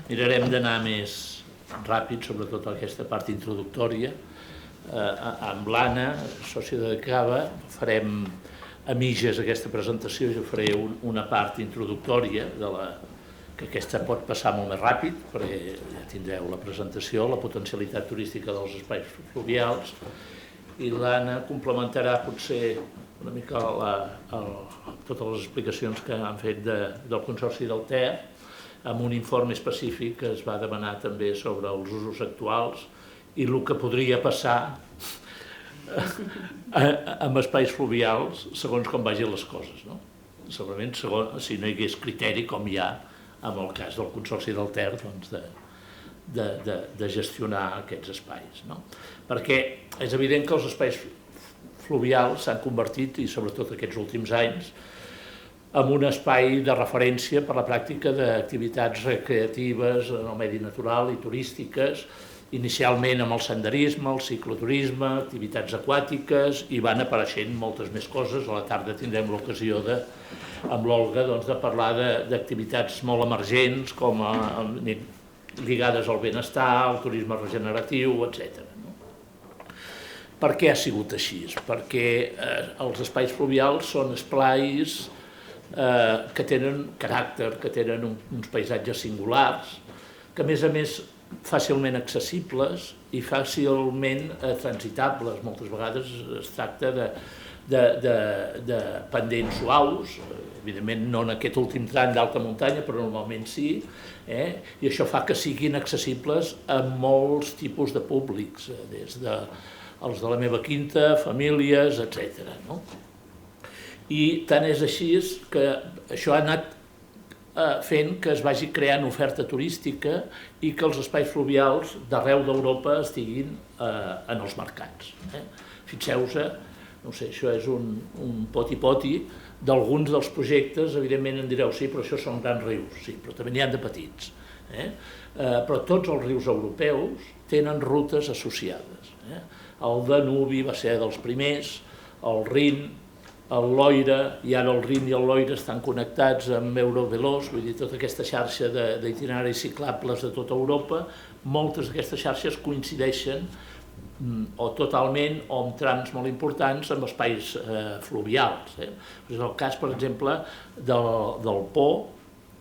Mirarem d'anar més ràpid, sobretot aquesta part introductòria. Amb l'Anna, sòcia de Cava, farem a mitges aquesta presentació. Jo faré una part introductòria, que aquesta pot passar molt més ràpid, perquè ja tindreu la presentació, la potencialitat turística dels espais fluvials, i l'Anna complementarà potser una mica totes les explicacions que han fet del Consorci del Ter, amb un informe específic que es va demanar també sobre els usos actuals i el que podria passar amb espais fluvials segons com vagin les coses. Segurament si no hi hagués criteri, com hi ha en el cas del Consorci del Ter, de gestionar aquests espais. Perquè és evident que els espais fluvials s'han convertit, i sobretot aquests últims anys, en un espai de referència per la pràctica d'activitats recreatives en el medi natural i turístiques, inicialment amb el senderisme, el cicloturisme, activitats aquàtiques, i van apareixent moltes més coses. A la tarda tindrem l'ocasió, amb l'Olga, de parlar d'activitats molt emergents, com lligades al benestar, al turisme regeneratiu, etc. Per què ha sigut així? Perquè els espais fluvials són espais que tenen caràcter, que tenen uns paisatges singulars, que a més fàcilment accessibles i fàcilment transitables. Moltes vegades es tracta de pendents suaus, evidentment no en aquest últim tram d'alta muntanya, però normalment sí, i això fa que siguin accessibles a molts tipus de públics, des dels de la meva quinta, famílies, etc. I tant és així que això ha anat fent que es vagi creant oferta turística i que els espais fluvials d'arreu d'Europa estiguin en els mercats. Fixeu-vos, no sé, això és un poti-poti d'alguns dels projectes. Evidentment em direu, sí, però això són grans rius, sí, però també n'hi ha de petits. Però tots els rius europeus tenen rutes associades. El Danubi va ser dels primers, el Rin, el Loira, i ara el Rin i el Loira estan connectats amb Euroveloç, vull dir, tota aquesta xarxa d'itineraris ciclables de tota Europa. Moltes d'aquestes xarxes coincideixen o totalment o amb trams molt importants amb espais fluvials. És el cas, per exemple, del Po,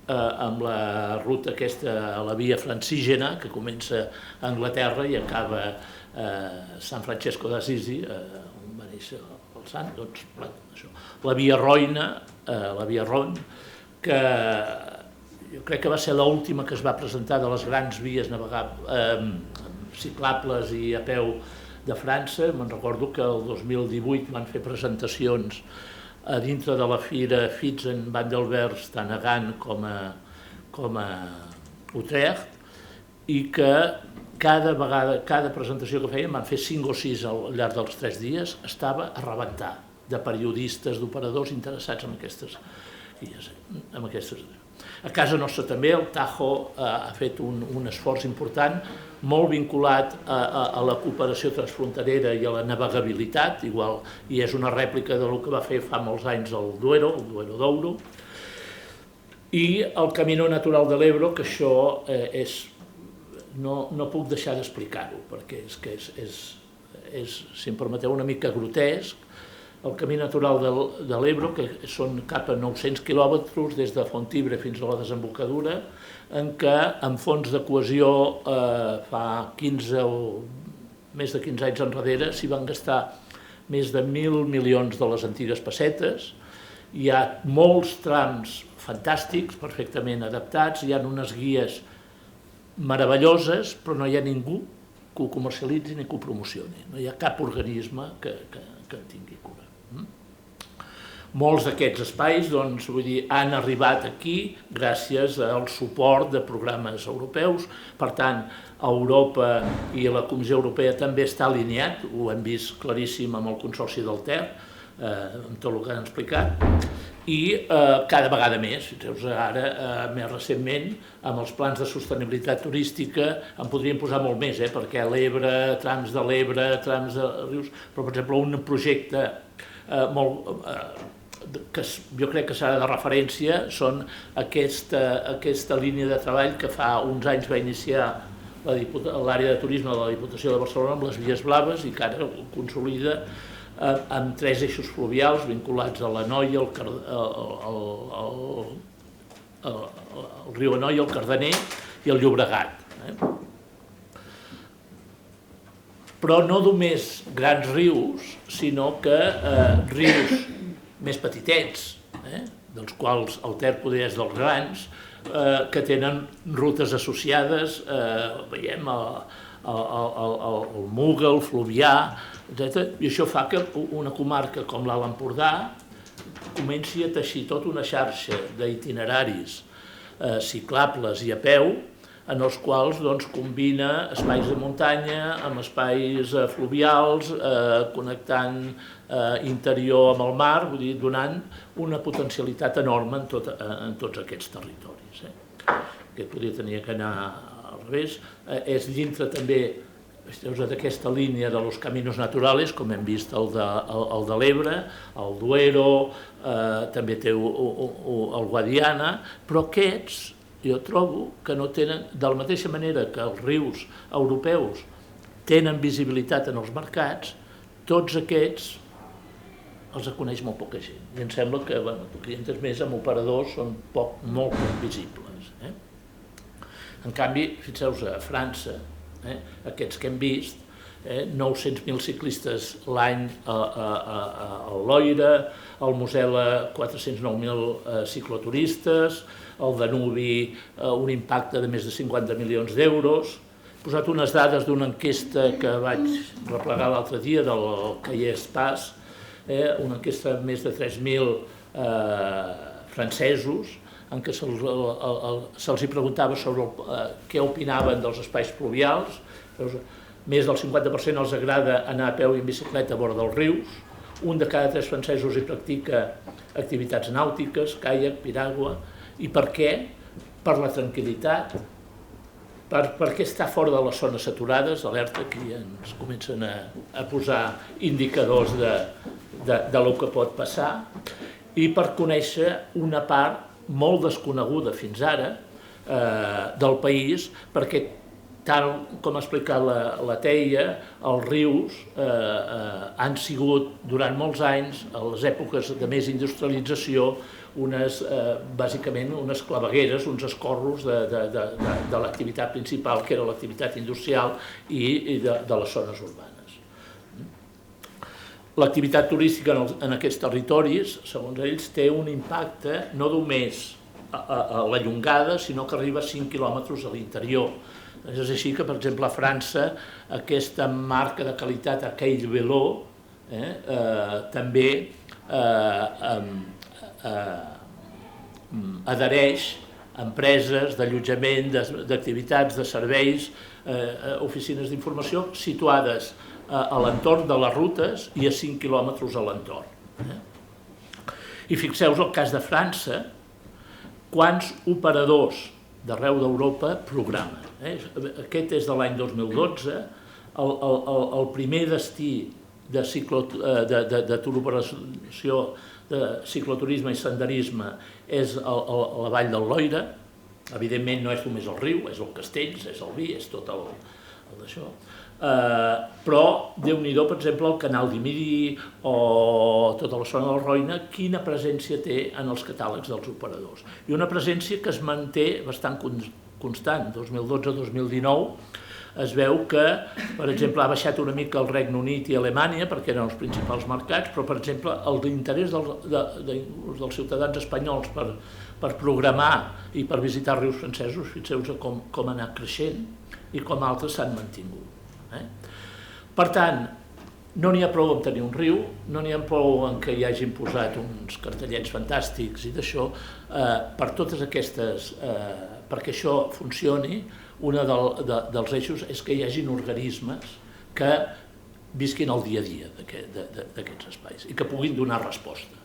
amb la ruta aquesta, la via francígena, que comença a Anglaterra i acaba a San Francesco d'Assisi, on va néixer el sant. La via Roina, que jo crec que va ser l'última que es va presentar de les grans vies ciclables i a peu de França. Me'n recordo que el 2018 van fer presentacions a dintre de la fira Fitzen van der Werf, tant a Gant com a Utrecht, i que cada presentació que feien, van fer 5 o 6 al llarg dels 3 dies, estava a rebentar de periodistes, d'operadors interessats en aquestes vies. A casa nostra també el Tajo ha fet un esforç important, molt vinculat a la cooperació transfronterera i a la navegabilitat, i és una rèplica del que va fer fa molts anys el Duero d'Ouro, i el Camino Natural de l'Ebro, que això no puc deixar d'explicar-ho, perquè és, si em permeteu, una mica grotesc. El Camí Natural de l'Ebro, que són cap a 900 quilòmetres des de Fontibre fins a la desembocadura, en què en fons de cohesió fa 15 o més de 15 anys enrere s'hi van gastar més de 1.000 milions de les antigues pessetes. Hi ha molts trams fantàstics, perfectament adaptats, hi ha unes guies meravelloses, però no hi ha ningú que ho comercialitzi ni que ho promocioni. No hi ha cap organisme que en tingui cura. Molts d'aquests espais han arribat aquí gràcies al suport de programes europeus. Per tant, Europa i la Comissió Europea també està alineat, ho hem vist claríssim amb el Consorci del Ter, amb tot el que han explicat, i cada vegada més. Ara, més recentment, amb els plans de sostenibilitat turística en podríem posar molt més, perquè l'Ebre, trams de l'Ebre, trams de rius, però, per exemple, un projecte molt que jo crec que serà de referència són aquesta línia de treball que fa uns anys va iniciar l'àrea de turisme de la Diputació de Barcelona amb les Vies Blaves i que ara consolida amb 3 eixos fluvials vinculats a l'Anoia, el riu Anoia, el Cardener i el Llobregat. Però no només grans rius, sinó que rius més petitets, dels quals el Ter poder és dels grans, que tenen rutes associades, veiem el Muga, el Fluvià, etc. I això fa que una comarca com l'Alt Empordà comenci a teixir tota una xarxa d'itineraris ciclables i a peu, en els quals combina espais de muntanya amb espais fluvials, connectant interior amb el mar, vull dir, donant una potencialitat enorme en tots aquests territoris. Aquest podria tenir que anar al revés. És dintre també d'aquesta línia de los caminos naturales, com hem vist el de l'Ebre, el Duero, també té el Guadiana, però aquests jo trobo que no tenen, de la mateixa manera que els rius europeus tenen visibilitat en els mercats, tots aquests els coneix molt poca gent. I em sembla que clients més amb operadors són molt poc visibles. En canvi, fixeu-vos, a França, aquests que hem vist, 900.000 ciclistes l'any al Loira, al Mosel 409.000 cicloturistes, el Danubi un impacte de més de 50 milions d'euros. He posat unes dades d'una enquesta que vaig replegar l'altre dia del Cahiers Pas, una enquesta de més de 3.000 francesos, en què se'ls preguntava sobre què opinaven dels espais fluvials. Més del 50% els agrada anar a peu i en bicicleta a vora dels rius. Un de cada 3 francesos hi practica activitats nàutiques, caiac, piragua. I per què? Per la tranquil·litat, perquè està fora de les zones saturades, alerta, aquí ens comencen a posar indicadors del que pot passar, i per conèixer una part molt desconeguda fins ara del país, perquè tal com ha explicat la Teia, els rius han sigut durant molts anys, a les èpoques de més industrialització, bàsicament unes clavegueres, uns escorros de l'activitat principal, que era l'activitat industrial i de les zones urbanes. L'activitat turística en aquests territoris, segons ells, té un impacte no només a la llongada, sinó que arriba a 5 quilòmetres a l'interior. És així que, per exemple, a França, aquesta marca de qualitat Accueil du Vélo també adhereix a empreses d'allotjament, d'activitats, de serveis, oficines d'informació situades a l'entorn de les rutes i a 5 quilòmetres a l'entorn. I fixeu-vos el cas de França, quants operadors d'arreu d'Europa programen. Aquest és de l'any 2012, el primer destí de turoperació de cicloturisme i senderisme és la vall del Loira. Evidentment no és només el riu, és el Castells, és el vi, és tot el d'això. Però, Déu-n'hi-do, per exemple, el canal du Midi o tota la zona del Roine, quina presència té en els catàlegs dels operadors. I una presència que es manté bastant constant. 2012-2019 es veu que, per exemple, ha baixat una mica el Regne Unit i Alemanya, perquè eren els principals mercats, però, per exemple, l'interès dels ciutadans espanyols per programar i per visitar rius francesos, fixeu-vos com ha anat creixent i com altres s'han mantingut. Per tant, no n'hi ha prou en tenir un riu, no n'hi ha prou en que hi hagin posat uns cartellets fantàstics i d'això, per totes aquestes, perquè això funcioni, un dels eixos és que hi hagin organismes que visquin el dia a dia d'aquests espais i que puguin donar resposta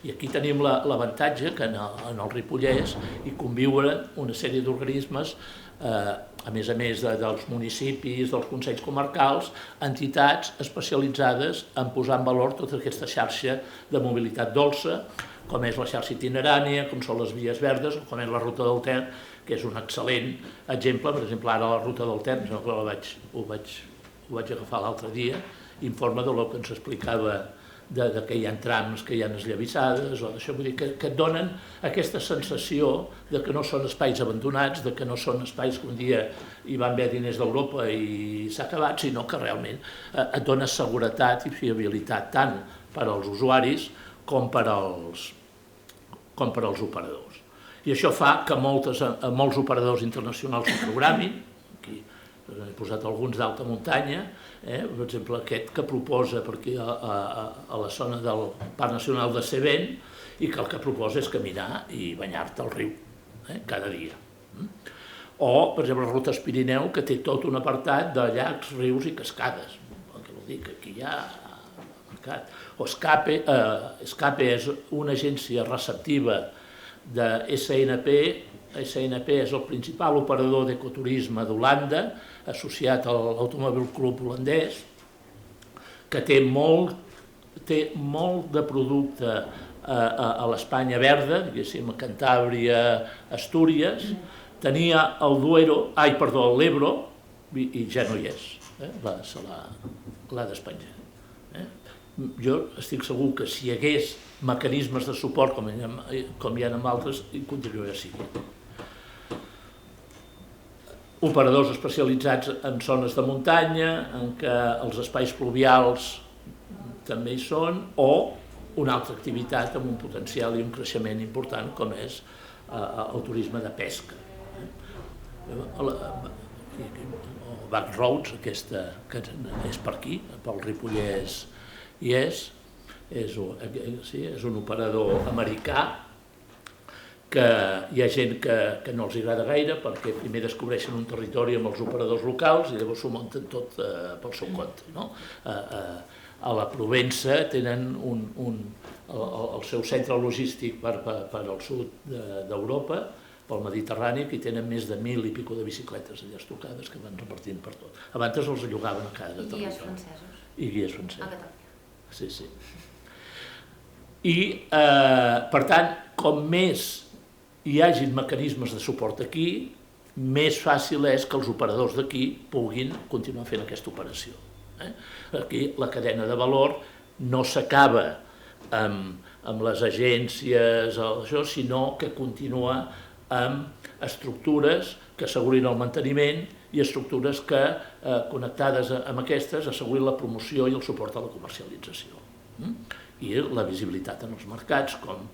I aquí tenim l'avantatge que en el Ripollès hi conviuen una sèrie d'organismes, a més dels municipis, dels consells comarcals, entitats especialitzades en posar en valor tota aquesta xarxa de mobilitat dolça, com és la xarxa itinerània, com són les vies verdes, o com és la ruta del Ter, que és un excel·lent exemple. Per exemple, ara la ruta del Ter, ho vaig agafar l'altre dia, informe del que ens explicava que hi ha trams, que hi ha esllavissades, o d'això, vull dir que et donen aquesta sensació de que no són espais abandonats, de que no són espais que un dia hi van haver diners d'Europa i s'ha acabat, sinó que realment et dona seguretat i fiabilitat tant per als usuaris com per als operadors. I això fa que molts operadors internacionals s'ho programin. Aquí he posat alguns d'alta muntanya, per exemple aquest que proposa per aquí a la zona del Parc Nacional de Cévennes, i que el que proposa és caminar i banyar-te al riu cada dia. O, per exemple, les rutes Pirineu, que té tot un apartat de llacs, rius i cascades, el que vol dir que aquí hi ha mercat. O Escape és una agència receptiva de SNP. SNP és el principal operador d'ecoturisme d'Holanda, associat a l'Automòbil Club holandès, que té molt de producte a l'Espanya verda, diguéssim, a Cantàbria, Astúries. Tenia l'Ebro i ja no hi és, l'ha despenjat. Jo estic segur que si hi hagués mecanismes de suport com hi ha en altres, hi continuaria sent. Operadors especialitzats en zones de muntanya, en què els espais fluvials també hi són, o una altra activitat amb un potencial i un creixement important com és el turisme de pesca. Backroads, aquesta que és per aquí, pel Ripollès hi és un operador americà, que hi ha gent que no els agrada gaire perquè primer descobreixen un territori amb els operadors locals i llavors s'ho munten tot pel seu compte. A la Provença tenen el seu centre logístic per al sud d'Europa, pel Mediterrani, que hi tenen més de 1.000 i pico de bicicletes allà estocades que van repartint per tot. Abans els llogaven a cada territori. I guies francesos. I guies francesos. A Catalunya. Sí. I, per tant, com més hi hagin mecanismes de suport aquí, més fàcil és que els operadors d'aquí puguin continuar fent aquesta operació. Aquí la cadena de valor no s'acaba amb les agències, sinó que continua amb estructures que assegurin el manteniment i estructures que, connectades amb aquestes, assegurin la promoció i el suport a la comercialització. I la visibilitat en els mercats, com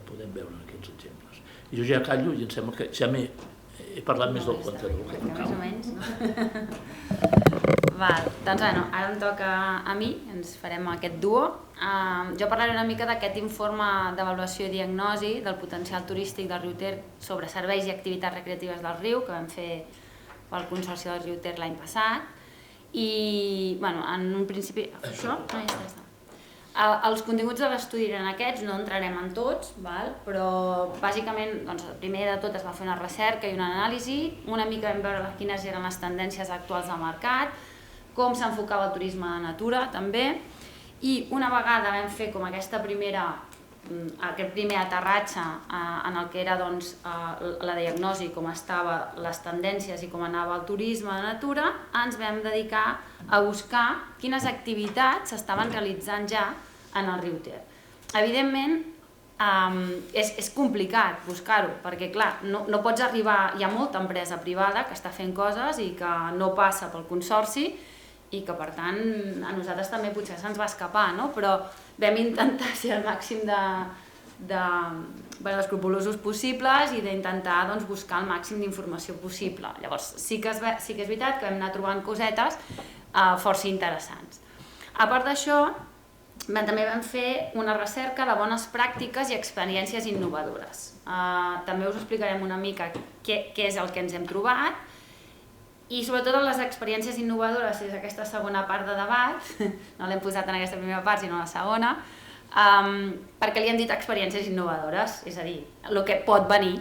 podem veure en aquests exemples. I jo ja callo i em sembla que ja he parlat més del compte del que tocava. Més o menys, no? Val, doncs bueno, ara em toca a mi, ens farem aquest duo. Jo parlaré una mica d'aquest informe d'avaluació i diagnosi del potencial turístic del riu Ter sobre serveis i activitats recreatives del riu, que vam fer pel Consorci del riu Ter l'any passat. I, bueno, en un principi... Això? No, ja està. Els continguts de l'estudi eren aquests, no entrarem en tots, però bàsicament, primer de tot es va fer una recerca i una anàlisi, una mica vam veure quines eren les tendències actuals del mercat, com s'enfocava el turisme de natura també, i una vegada vam fer com aquest primer aterratge en el que era la diagnosi, com estaven les tendències i com anava el turisme de natura, ens vam dedicar a buscar quines activitats s'estaven realitzant ja en el riu Ter. Evidentment, és complicat buscar-ho, perquè clar, no pots arribar, hi ha molta empresa privada que està fent coses i que no passa pel consorci i que per tant a nosaltres també potser se'ns va escapar, però vam intentar ser el màxim d'escrupolosos possibles i d'intentar buscar el màxim d'informació possible. Llavors sí que és veritat que vam anar trobant cosetes força interessants. A part d'això, també vam fer una recerca de bones pràctiques i experiències innovadores. També us explicarem una mica què és el que ens hem trobat i sobretot les experiències innovadores, és aquesta segona part de debat, no l'hem posat en aquesta primera part sinó en la segona, perquè li hem dit experiències innovadores, és a dir, el que pot venir,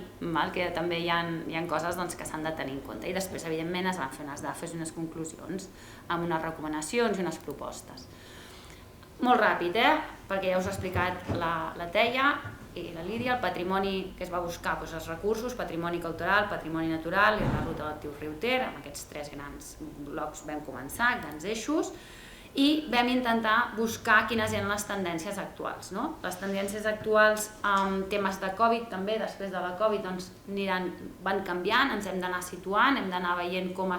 que també hi ha coses que s'han de tenir en compte. I després, evidentment, es van fer unes dafes i unes conclusions amb unes recomanacions i unes propostes. Molt ràpid, perquè ja us ha explicat la Teia i la Lídia, el patrimoni que es va buscar, els recursos, patrimoni cultural, patrimoni natural i la ruta del Riu Ter, amb aquests 3 grans blocs vam començar, grans eixos, i vam intentar buscar quines eren les tendències actuals. Les tendències actuals amb temes de Covid també, després de la Covid, van canviant, ens hem d'anar situant, hem d'anar veient com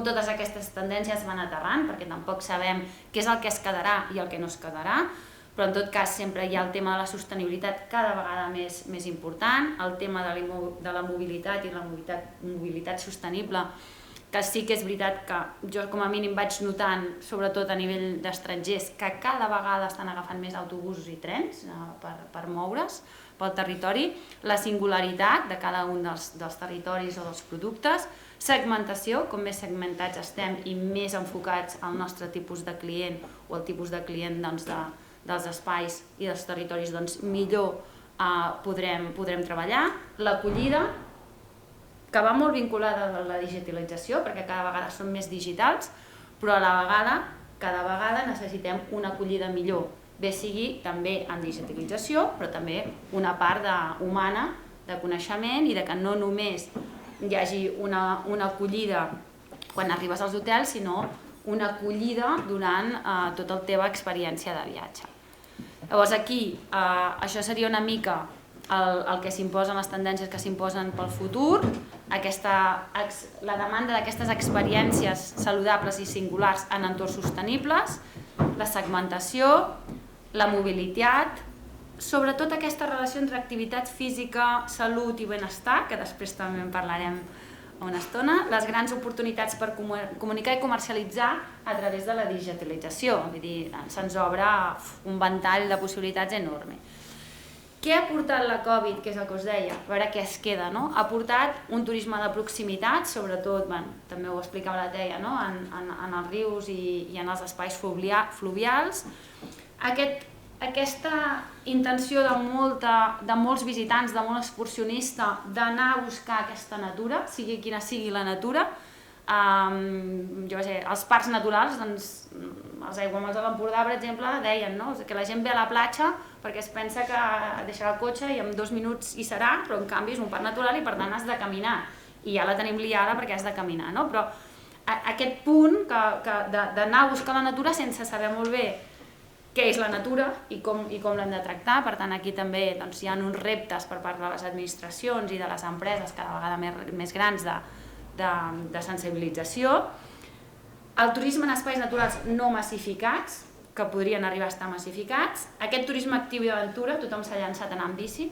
totes aquestes tendències van aterrant, perquè tampoc sabem què és el que es quedarà i el que no es quedarà, però en tot cas sempre hi ha el tema de la sostenibilitat cada vegada més important, el tema de la mobilitat i la mobilitat sostenible, que sí que és veritat que jo com a mínim vaig notant, sobretot a nivell d'estrangers, que cada vegada estan agafant més autobusos i trens per moure's pel territori, la singularitat de cada un dels territoris o dels productes, segmentació, com més segmentats estem i més enfocats al nostre tipus de client o al tipus de client dels espais i dels territoris, millor podrem treballar. L'acollida, que va molt vinculada a la digitalització, perquè cada vegada són més digitals, però a la vegada, cada vegada necessitem una acollida millor, bé sigui també en digitalització, però també una part humana de coneixement i de que no només hi hagi una acollida quan arribes als hotels, sinó una acollida durant tota la teva experiència de viatge. Llavors aquí, això seria una mica el que s'imposen, les tendències que s'imposen pel futur, la demanda d'aquestes experiències saludables i singulars en entorns sostenibles, la segmentació, la mobilitat, sobretot aquesta relació entre activitat física, salut i benestar, que després també en parlarem una estona, les grans oportunitats per comunicar i comercialitzar a través de la digitalització, vull dir, se'ns obre un ventall de possibilitats enorme. Què ha portat la Covid, que és el que us deia? A veure què es queda, no? Ha portat un turisme de proximitat, sobretot, també ho explicava la Teia, en els rius i en els espais fluvials. Aquesta intenció de molts visitants, de molt excursionista, d'anar a buscar aquesta natura, sigui quina sigui la natura, els parcs naturals, els aiguamolls de l'Empordà, per exemple, deien que la gent ve a la platja perquè es pensa que deixarà el cotxe i en 2 minuts hi serà, però en canvi és un parc natural i per tant has de caminar, i ja la tenim liada perquè has de caminar, però aquest punt d'anar a buscar la natura sense saber molt bé què és la natura i com l'hem de tractar. Per tant, aquí també hi ha uns reptes per part de les administracions i de les empreses cada vegada més grans de sensibilització. El turisme en espais naturals no massificats, que podrien arribar a estar massificats. Aquest turisme actiu i d'aventura, tothom s'ha llançat a anar amb bici.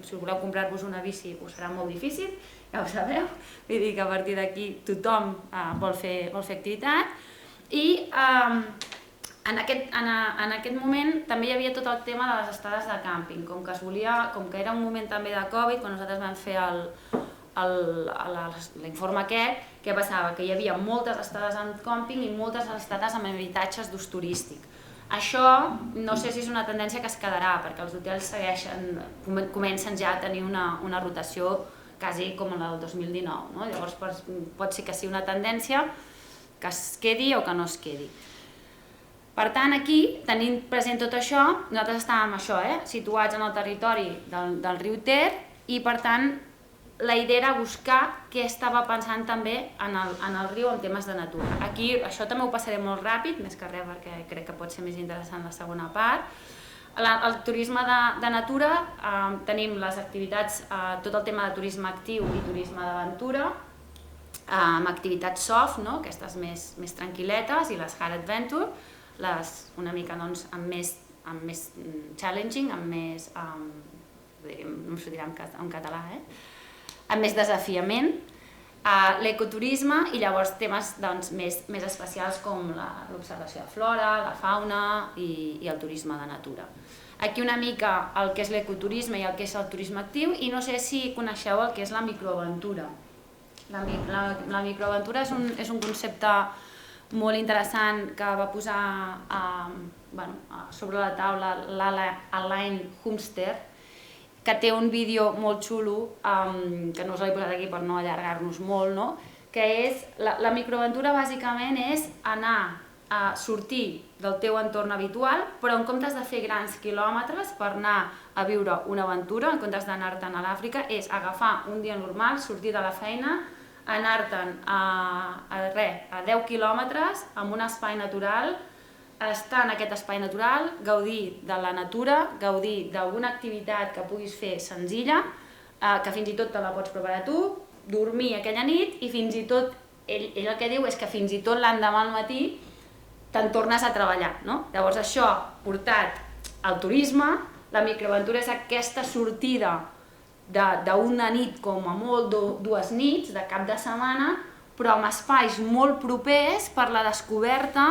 Si voleu comprar-vos una bici us serà molt difícil, ja ho sabeu. Vull dir que a partir d'aquí tothom vol fer activitat. I en aquest moment també hi havia tot el tema de les estades de càmping. Com que era un moment també de Covid, quan nosaltres vam fer l'informe aquest, què passava? Que hi havia moltes estades en càmping i moltes estades en habitatges d'ús turístic. Això no sé si és una tendència que es quedarà, perquè els hotels comencen ja a tenir una rotació quasi com la del 2019. Llavors pot ser que sigui una tendència que es quedi o que no es quedi. Per tant, aquí, tenint present tot això, nosaltres estàvem situats en el territori del riu Ter i, per tant, la idea era buscar què estava pensant també en el riu en temes de natura. Aquí, això també ho passaré molt ràpid, més que res perquè crec que pot ser més interessant la segona part. El turisme de natura, tenim les activitats, tot el tema de turisme actiu i turisme d'aventura, amb activitats soft, aquestes més tranquil·letes, i les hard adventure, una mica amb més challenging, amb més, no em sortirà en català, amb més desafiament, l'ecoturisme i llavors temes més especials com l'observació de flora, la fauna i el turisme de natura. Aquí una mica el que és l'ecoturisme i el que és el turisme actiu, i no sé si coneixeu el que és la microaventura. La microaventura és un concepte molt interessant que va posar sobre la taula l'Alain Humster, que té un vídeo molt xulo, que no us l'he posat aquí per no allargar-nos molt, no? Que és, la microaventura bàsicament és anar a sortir del teu entorn habitual, però en comptes de fer grans quilòmetres per anar a viure una aventura, en comptes d'anar-te'n a l'Àfrica, és agafar un dia normal, sortir de la feina, anar-te'n a 10 quilòmetres amb un espai natural, estar en aquest espai natural, gaudir de la natura, gaudir d'alguna activitat que puguis fer senzilla, que fins i tot te la pots preparar tu, dormir aquella nit i fins i tot, ell el que diu és que fins i tot l'endemà al matí te'n tornes a treballar, no? Llavors això, portat al turisme, la microaventura és aquesta sortida d'una nit, com a molt 2 nits, de cap de setmana, però amb espais molt propers per la descoberta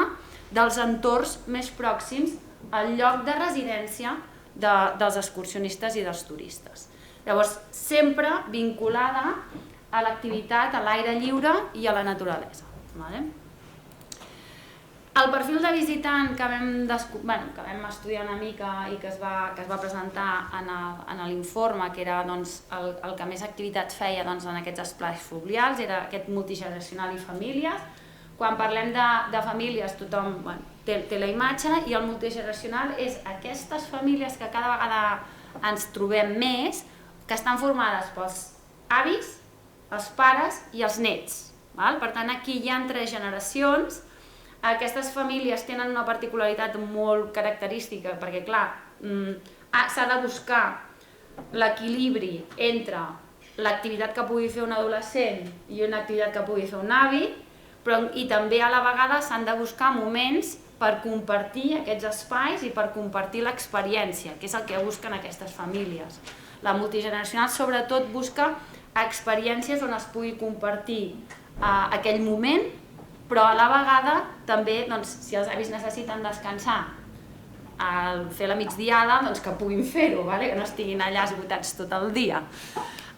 dels entorns més pròxims al lloc de residència dels excursionistes i dels turistes. Llavors, sempre vinculada a l'activitat, a l'aire lliure i a la naturalesa. El perfil de visitant que vam estudiar una mica i que es va presentar en l'informe, que era el que més activitats feia en aquests espais fluvials, era aquest multigeneracional i famílies. Quan parlem de famílies, tothom té la imatge, i el multigeneracional és aquestes famílies que cada vegada ens trobem més, que estan formades pels avis, els pares i els nets. Per tant, aquí hi ha 3 generacions. Aquestes famílies tenen una particularitat molt característica, perquè, clar, s'ha de buscar l'equilibri entre l'activitat que pugui fer un adolescent i una activitat que pugui fer un avi, i també a la vegada s'han de buscar moments per compartir aquests espais i per compartir l'experiència, que és el que busquen aquestes famílies. La multigeneracional sobretot busca experiències on es pugui compartir aquell moment, però a la vegada també, si els avis necessiten descansar al fer la migdiada, que puguin fer-ho, que no estiguin allà esgotats tot el dia.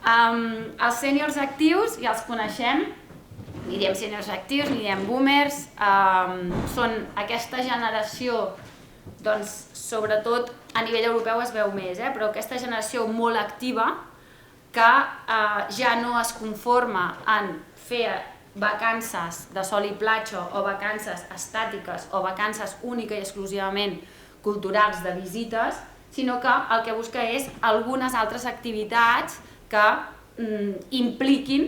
Els sèniors actius ja els coneixem, ni diem sèniors actius, ni diem boomers, són aquesta generació, sobretot a nivell europeu es veu més, però aquesta generació molt activa que ja no es conforma en fer vacances de sol i platja o vacances estàtiques o vacances única i exclusivament culturals de visites, sinó que el que busca és algunes altres activitats que impliquin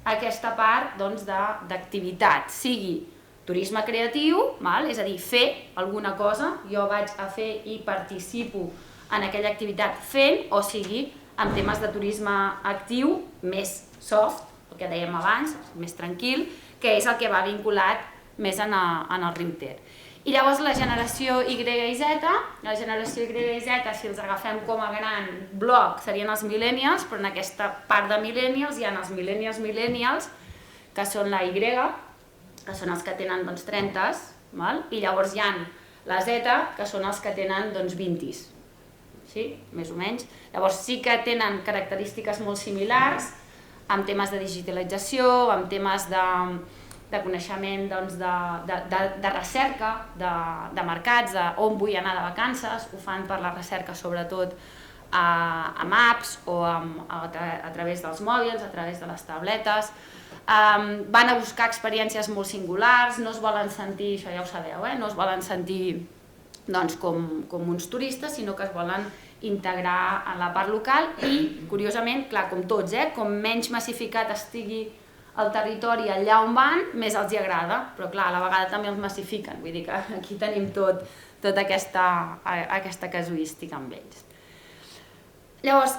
aquesta part d'activitat, sigui turisme creatiu, és a dir, fer alguna cosa, jo vaig a fer i participo en aquella activitat fent, o sigui, en temes de turisme actiu més soft, el que dèiem abans, més tranquil, que és el que va vinculat més en el riu Ter. I llavors la generació Y i Z, si els agafem com a gran bloc, serien els millennials, però en aquesta part de millennials hi ha els millennials, que són la Y, que són els que tenen 30, i llavors hi ha la Z, que són els que tenen 20, més o menys. Llavors sí que tenen característiques molt similars, amb temes de digitalització, amb temes de coneixement, de recerca, de mercats, on vull anar de vacances, ho fan per la recerca sobretot amb apps o a través dels mòbils, a través de les tabletes. Van a buscar experiències molt singulars, no es volen sentir, això ja ho sabeu, no es volen sentir com uns turistes, sinó que es volen integrar en la part local i, curiosament, clar, com tots, com menys massificat estigui el territori allà on van, més els hi agrada, però clar, a la vegada també els massifiquen, vull dir que aquí tenim tota aquesta casuística amb ells. Llavors,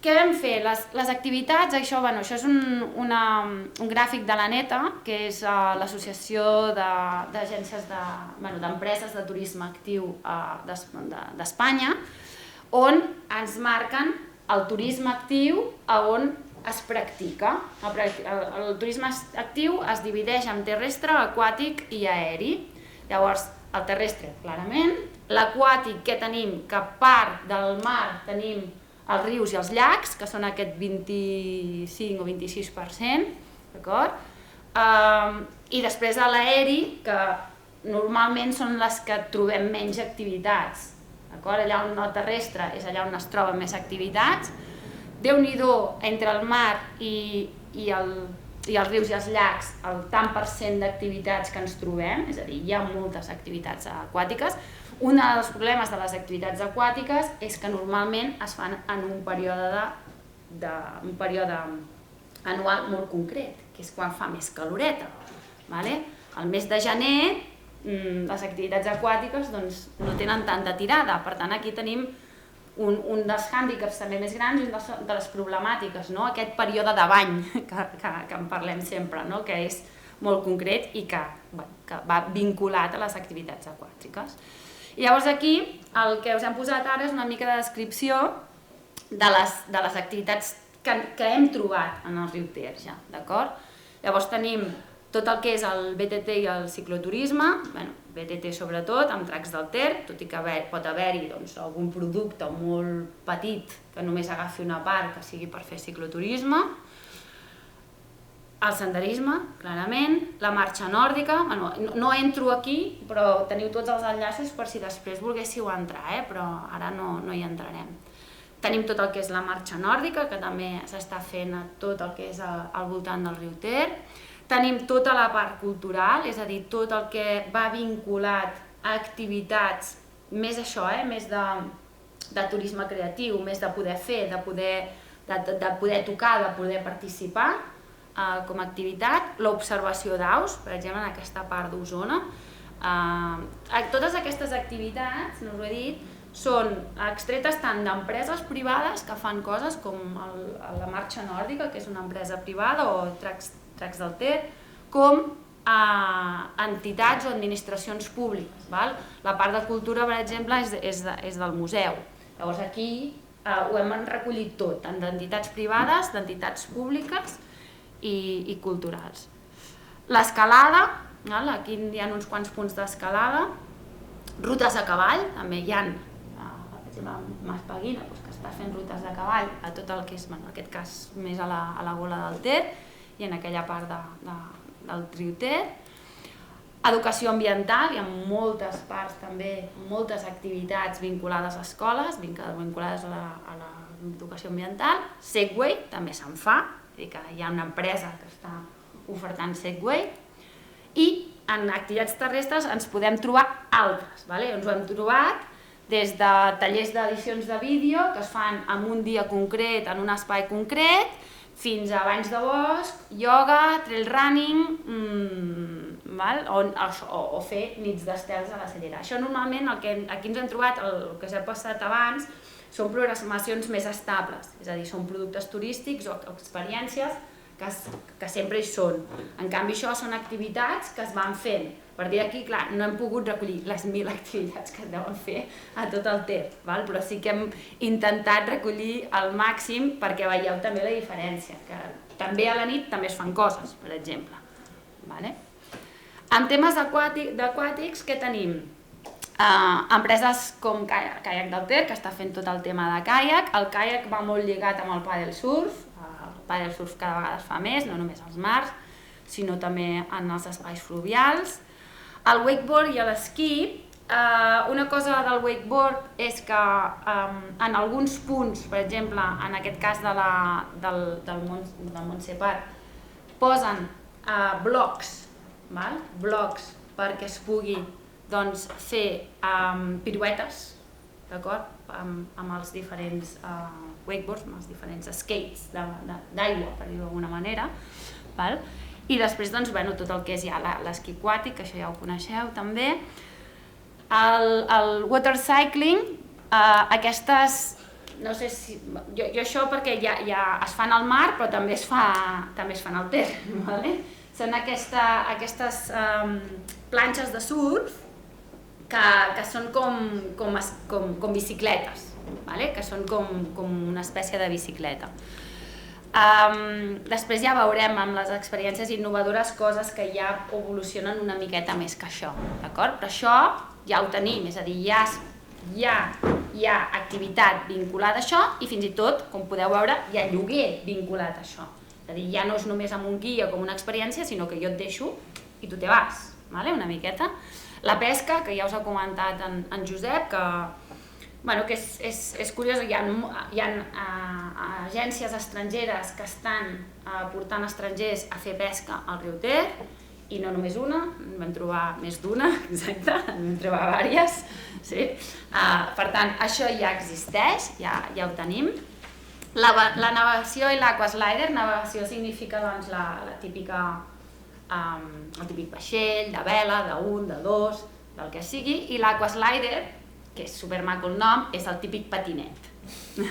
què vam fer? Les activitats, això és un gràfic de l'ANETA, que és l'associació d'agències d'empreses de turisme actiu d'Espanya, on ens marquen el turisme actiu on es practica. El turisme actiu es divideix en terrestre, aquàtic i aeri. Llavors, el terrestre, clarament. L'aquàtic, què tenim? Que a part del mar tenim els rius i els llacs, que són aquest 25 o 26%, d'acord? I després de l'aeri, que normalment són les que trobem menys activitats. Allà on el terrestre és allà on es troben més activitats. Déu-n'hi-do, entre el mar i els rius i els llacs, el tant per cent d'activitats que ens trobem, és a dir, hi ha moltes activitats aquàtiques. Un dels problemes de les activitats aquàtiques és que normalment es fan en un període anual molt concret, que és quan fa més caloreta. Al mes de gener les activitats aquàtiques no tenen tanta tirada, per tant aquí tenim un dels hàndicaps també més grans i una de les problemàtiques, aquest període de bany que en parlem sempre, que és molt concret i que va vinculat a les activitats aquàtiques. I llavors aquí el que us hem posat ara és una mica de descripció de les activitats que hem trobat en el riu Ter ja, d'acord? Llavors tenim tot el que és el BTT i el cicloturisme, BTT sobretot, amb dracs del Ter, tot i que pot haver-hi algun producte molt petit que només agafi una part que sigui per fer cicloturisme, el senderisme, clarament, la marxa nòrdica, no entro aquí, però teniu tots els enllaços per si després volguéssiu entrar, però ara no hi entrarem. Tenim tot el que és la marxa nòrdica, que també s'està fent a tot el que és al voltant del riu Ter. Tenim tota la part cultural, és a dir, tot el que va vinculat a activitats, més això, més de turisme creatiu, més de poder fer, de poder tocar, de poder participar com a activitat. L'observació d'aus, per exemple, en aquesta part d'Osona. Totes aquestes activitats, no us ho he dit, són extretes tant d'empreses privades que fan coses com la marxa nòrdica, que és una empresa privada, o Dracs del Ter, com entitats o administracions públiques. La part de cultura, per exemple, és del museu. Llavors aquí ho hem recollit tot, tant d'entitats privades, d'entitats públiques i culturals. L'escalada, aquí hi ha uns quants punts d'escalada. Rutes a cavall, també hi ha, per exemple, Maspaguina, que està fent rutes de cavall a tot el que és, en aquest cas, més a la gola del Ter i en aquella part del riu Ter. Educació ambiental, hi ha moltes parts també, moltes activitats vinculades a escoles, vinculades a l'educació ambiental. Segway, també se'n fa, és a dir, que hi ha una empresa que està ofertant Segway. I en activitats terrestres ens podem trobar altres. Ens ho hem trobat des de tallers d'edicions de vídeo que es fan en un dia concret, en un espai concret, fins a banys de bosc, ioga, trail running, o fer nits d'estels a la Cellera. Això normalment, aquí ens hem trobat, el que s'ha passat abans, són programacions més estables, és a dir, són productes turístics o experiències que sempre hi són. En canvi, això són activitats que es van fent. A partir d'aquí, clar, no hem pogut recollir les 1.000 activitats que es deuen fer a tot el Ter, però sí que hem intentat recollir al màxim perquè veieu també la diferència, que també a la nit també es fan coses, per exemple. En temes aquàtics, què tenim? Empreses com Caiac del Ter, que està fent tot el tema de caiac. El caiac va molt lligat amb el paddle surf. El paddle surf cada vegada es fa més, no només als mars, sinó també en els espais fluvials. El wakeboard i l'esquí, una cosa del wakeboard és que en alguns punts, per exemple, en aquest cas del Montse Park, posen blocs perquè es pugui fer piruetes, amb els diferents wakeboards, amb els diferents skates d'aigua, per dir-ho d'alguna manera. I després tot el que és ja l'esquí aquàtic, que això ja ho coneixeu també. El water cycling, aquestes, no sé si, jo això perquè ja es fan al mar, però també es fan al Ter. Són aquestes planxes de surf que són com bicicletes, que són com una espècie de bicicleta. Després ja veurem amb les experiències innovadores coses que ja evolucionen una miqueta més que això, d'acord? Però això ja ho tenim, és a dir, ja hi ha activitat vinculada a això i fins i tot, com podeu veure, hi ha lloguer vinculat a això. És a dir, ja no és només amb un guia com una experiència, sinó que jo et deixo i tu te vas, una miqueta. La pesca, que ja us ha comentat en Josep, que és curiós, hi ha agències estrangeres que estan portant estrangers a fer pesca al riu Ter, i no només una, en vam trobar més d'una, exacte, en vam trobar diverses, sí. Per tant, això ja existeix, ja ho tenim. La navegació i l'aquaslider, navegació significa doncs el típic vaixell, de vela, d'un, de dos, del que sigui, i l'aquaslider, que és supermaco el nom, és el típic patinet. Si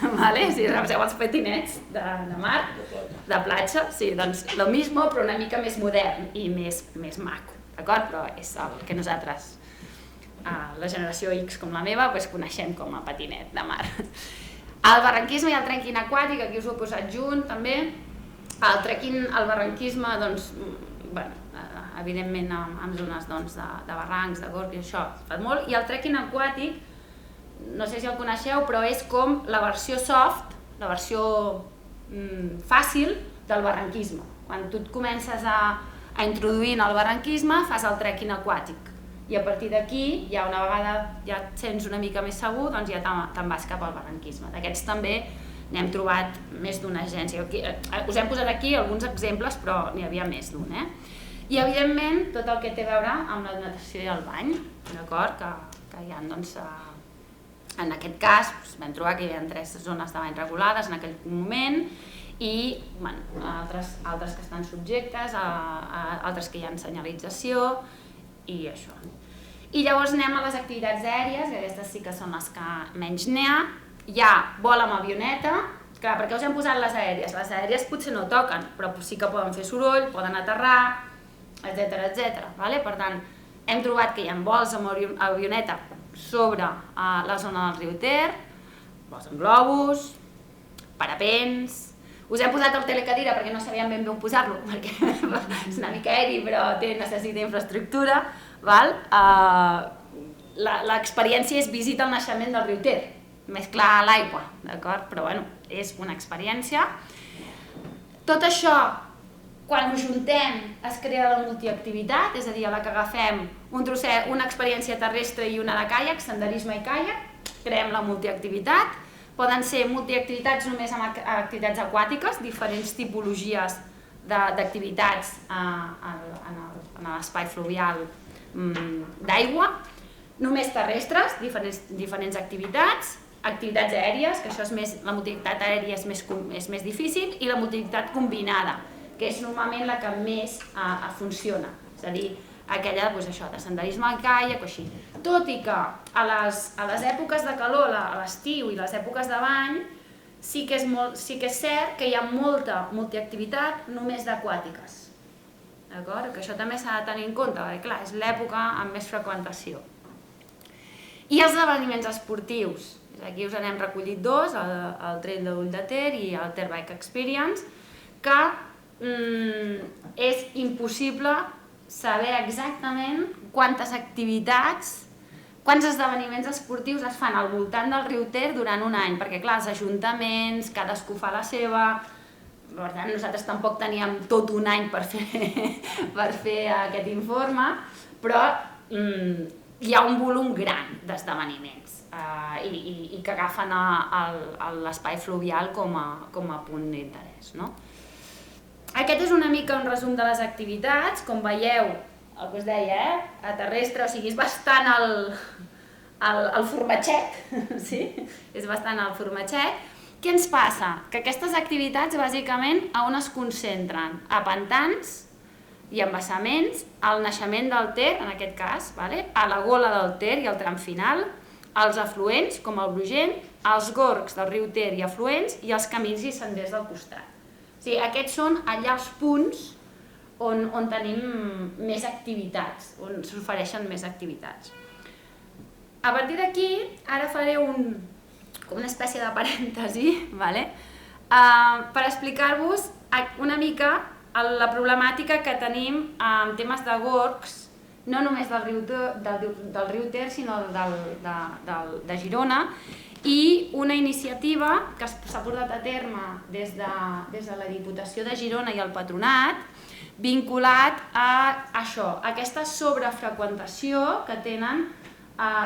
reviseu els patinets de mar, de platja, sí, doncs el mismo però una mica més modern i més maco, d'acord? Però és el que nosaltres, la generació X com la meva, coneixem com a patinet de mar. El barranquisme i el trekking aquàtic, aquí us ho he posat junt també. El trekking, el barranquisme, doncs, evidentment en zones de barrancs, de gorg i això es fa molt, i el trekking aquàtic, no sé si el coneixeu, però és com la versió soft, la versió fàcil del barranquisme. Quan tu et comences a introduir en el barranquisme, fas el trekking aquàtic. I a partir d'aquí, ja una vegada ja et sents una mica més segur, doncs ja te'n vas cap al barranquisme. D'aquests també n'hem trobat més d'una agència. Us hem posat aquí alguns exemples, però n'hi havia més d'un. I evidentment tot el que té a veure amb la natació i el bany, d'acord? Que hi ha, doncs, en aquest cas, vam trobar que hi havia 3 zones de bany regulades en aquell moment, i altres que estan subjectes, altres que hi ha senyalització, i això. I llavors anem a les activitats aèries, que aquestes sí que són les que menys n'hi ha. Hi ha vol amb avioneta, clar, perquè us hem posat les aèries? Les aèries potser no toquen, però sí que poden fer soroll, poden aterrar, etc. Per tant, hem trobat que hi ha vols amb avioneta sobre la zona del riu Ter, vols amb globus, parapents. Us hem posat el telecadira perquè no sabíem ben bé on posar-lo, perquè és una mica aeri però necessita infraestructura. L'experiència és visita al naixement del riu Ter, més clar a l'aigua, d'acord? Però bueno, és una experiència. Tot això, quan ho juntem, es crea la multiactivitat, és a dir, a la que agafem un trosset, una experiència terrestre i una de caiac, senderisme i caiac, creem la multiactivitat. Poden ser multiactivitats només amb activitats aquàtiques, diferents tipologies d'activitats en l'espai fluvial d'aigua, només terrestres, diferents activitats, activitats aèries, que això és més, la multiactivitat aèria és més difícil, i la multiactivitat combinada, que és normalment la que més funciona, és a dir, aquella de senderisme al caiac o així. Tot i que a les èpoques de calor, a l'estiu i les èpoques de bany, sí que és cert que hi ha molta multiactivitat només d'aquàtiques. D'acord? Que això també s'ha de tenir en compte, perquè clar, és l'època amb més freqüentació. I els esdeveniments esportius. Aquí us n'hem recollit 2, el Trail de Ull-de-Ter i el Ter Bike Experience, que és impossible saber exactament quantes activitats, quants esdeveniments esportius es fan al voltant del riu Ter durant un any, perquè clar, els ajuntaments, cadascú fa la seva, per tant nosaltres tampoc teníem tot un any per fer aquest informe, però hi ha un volum gran d'esdeveniments i que agafen l'espai fluvial com a punt d'interès. Aquest és una mica un resum de les activitats. Com veieu, el que us deia, a terrestre, o sigui, és bastant el formatget, sí? És bastant el formatget. Què ens passa? Que aquestes activitats, bàsicament, a on es concentren? A pantans i embassaments, al naixement del Ter, en aquest cas, a la gola del Ter i al tram final, als afluents, com el Brugent, als gorgs del riu Ter i afluents, i als camins i senders del costat. Aquests són allà els punts on tenim més activitats, on s'ofereixen més activitats. A partir d'aquí, ara faré una espècie de parèntesi per explicar-vos una mica la problemàtica que tenim en temes de gorgs, no només del riu Ter, sinó de Girona, i una iniciativa que s'ha portat a terme des de la Diputació de Girona i el Patronat vinculat a això, a aquesta sobrefreqüentació que tenen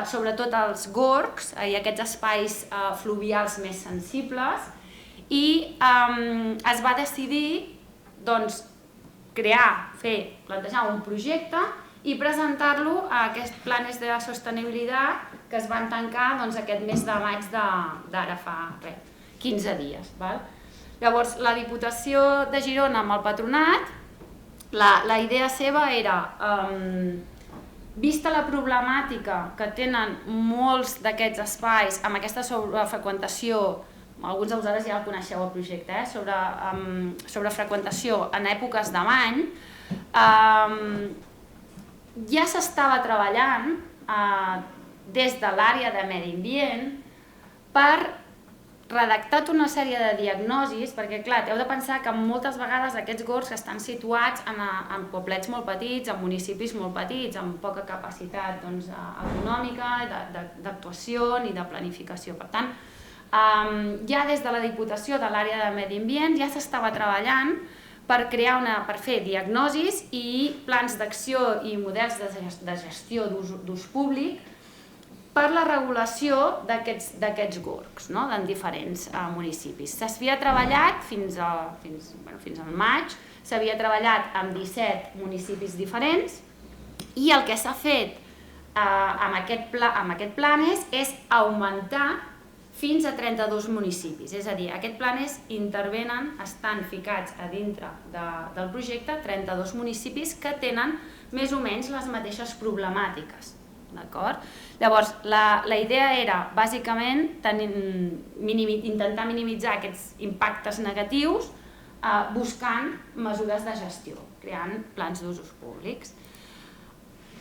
sobretot els gorgs i aquests espais fluvials més sensibles, i es va decidir doncs, plantejar un projecte i presentar-lo a aquests planes de sostenibilitat que es van tancar aquest mes de maig d'ara fa 15 dies. Llavors, la Diputació de Girona amb el Patronat, la idea seva era, vista la problemàtica que tenen molts d'aquests espais amb aquesta sobrefreqüentació, alguns de vosaltres ja el coneixeu el projecte, sobrefreqüentació en èpoques de bany, ja s'estava treballant des de l'àrea de medi ambient per redactar una sèrie de diagnosis, perquè clar, heu de pensar que moltes vegades aquests gorgs estan situats en poblets molt petits, en municipis molt petits, amb poca capacitat econòmica, d'actuació ni de planificació. Per tant, ja des de la Diputació de l'àrea de medi ambient ja s'estava treballant per fer diagnosis i plans d'acció i models de gestió d'ús públic per la regulació d'aquests gorgs en diferents municipis. S'havia treballat fins al maig, s'havia treballat amb 17 municipis diferents i el que s'ha fet amb aquest planes és augmentar fins a 32 municipis. És a dir, aquests planes intervenen, estan ficats a dintre del projecte 32 municipis que tenen més o menys les mateixes problemàtiques. Llavors, la idea era, bàsicament, intentar minimitzar aquests impactes negatius buscant mesures de gestió, creant plans d'usos públics.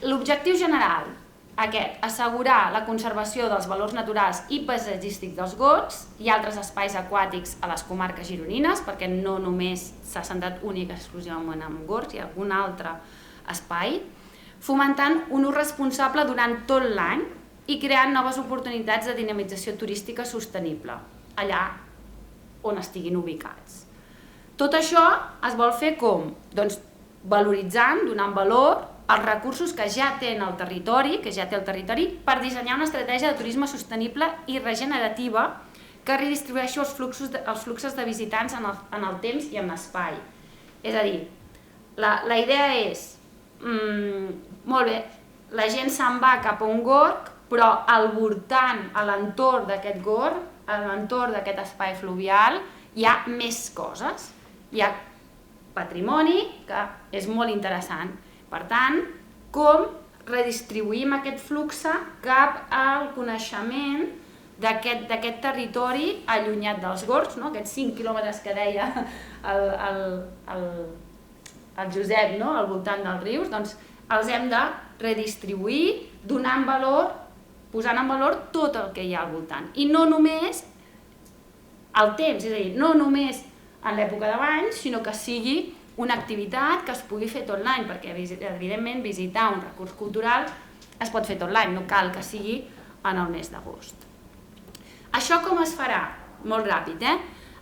L'objectiu general, assegurar la conservació dels valors naturals i paisatgístics dels gorgs i altres espais aquàtics a les comarques gironines, perquè no només s'ha centrat únic exclusivament en gorgs, hi ha algun altre espai, fomentant un ús responsable durant tot l'any i creant noves oportunitats de dinamització turística sostenible, allà on estiguin ubicats. Tot això es vol fer com? Doncs valoritzant, donant valor als recursos que ja té el territori, per dissenyar una estratègia de turisme sostenible i regenerativa que redistribueixi els fluxos de visitants en el temps i en l'espai. És a dir, la idea és, molt bé, la gent se'n va cap a un gorg, però al voltant, a l'entorn d'aquest gorg, a l'entorn d'aquest espai fluvial, hi ha més coses. Hi ha patrimoni que és molt interessant. Per tant, com redistribuïm aquest flux cap al coneixement d'aquest territori allunyat dels gorgs, aquests 5 quilòmetres que deia el Josep al voltant dels rius, doncs els hem de redistribuir donant valor, posant en valor tot el que hi ha al voltant. I no només el temps, és a dir, no només en l'època de bany, sinó que sigui una activitat que es pugui fer tot l'any, perquè evidentment visitar un recurs cultural es pot fer tot l'any, no cal que sigui en el mes d'agost. Això com es farà? Molt ràpid,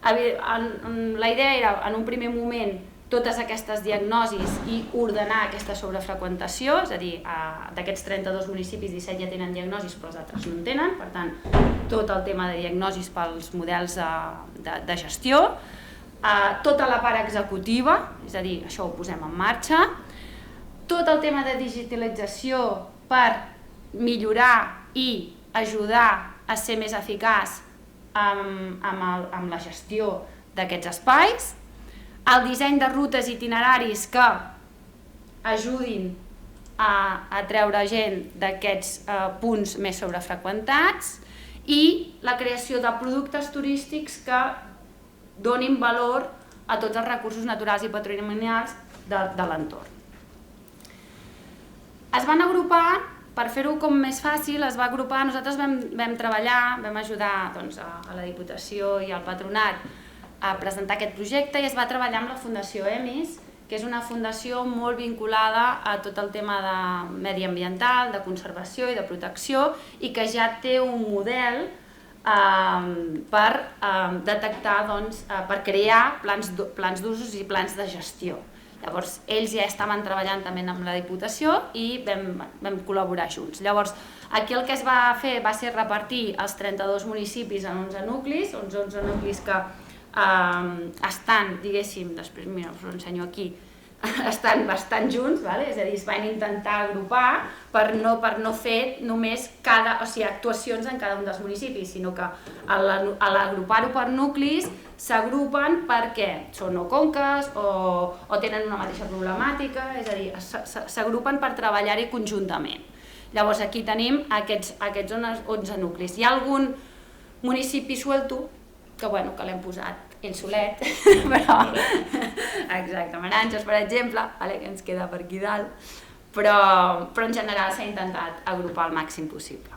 La idea era, en un primer moment, totes aquestes diagnosis i ordenar aquesta sobrefreqüentació, és a dir, d'aquests 32 municipis, 17 ja tenen diagnosis, però els altres no en tenen, per tant, tot el tema de diagnosis pels models de gestió, tota la part executiva, és a dir, això ho posem en marxa, tot el tema de digitalització per millorar i ajudar a ser més eficaç amb la gestió d'aquests espais, el disseny de rutes i itineraris que ajudin a treure gent d'aquests punts més sobrefreqüentats i la creació de productes turístics que donin valor a tots els recursos naturals i patrimonials de l'entorn. Es van agrupar, per fer-ho com més fàcil, nosaltres vam treballar, vam ajudar a la Diputació i al Patronat a presentar aquest projecte i es va treballar amb la Fundació EMIS, que és una fundació molt vinculada a tot el tema de mediambiental, de conservació i de protecció i que ja té un model per detectar, per crear plans d'usos i plans de gestió. Llavors, ells ja estaven treballant també amb la Diputació i vam col·laborar junts. Llavors, aquí el que es va fer va ser repartir els 32 municipis en 11 nuclis, uns 11 nuclis que estan, diguéssim, després mira, us ho ensenyo aquí, estan bastant junts, és a dir, es van intentar agrupar per no fer només actuacions en cada un dels municipis, sinó que a l'agrupar-ho per nuclis s'agrupen perquè són o conques o tenen una mateixa problemàtica, és a dir, s'agrupen per treballar-hi conjuntament. Llavors aquí tenim aquests 11 nuclis. Hi ha algun municipi suelto que l'hem posat ell solet, però exacte, Meranges, per exemple, que ens queda per aquí dalt, però en general s'ha intentat agrupar el màxim possible.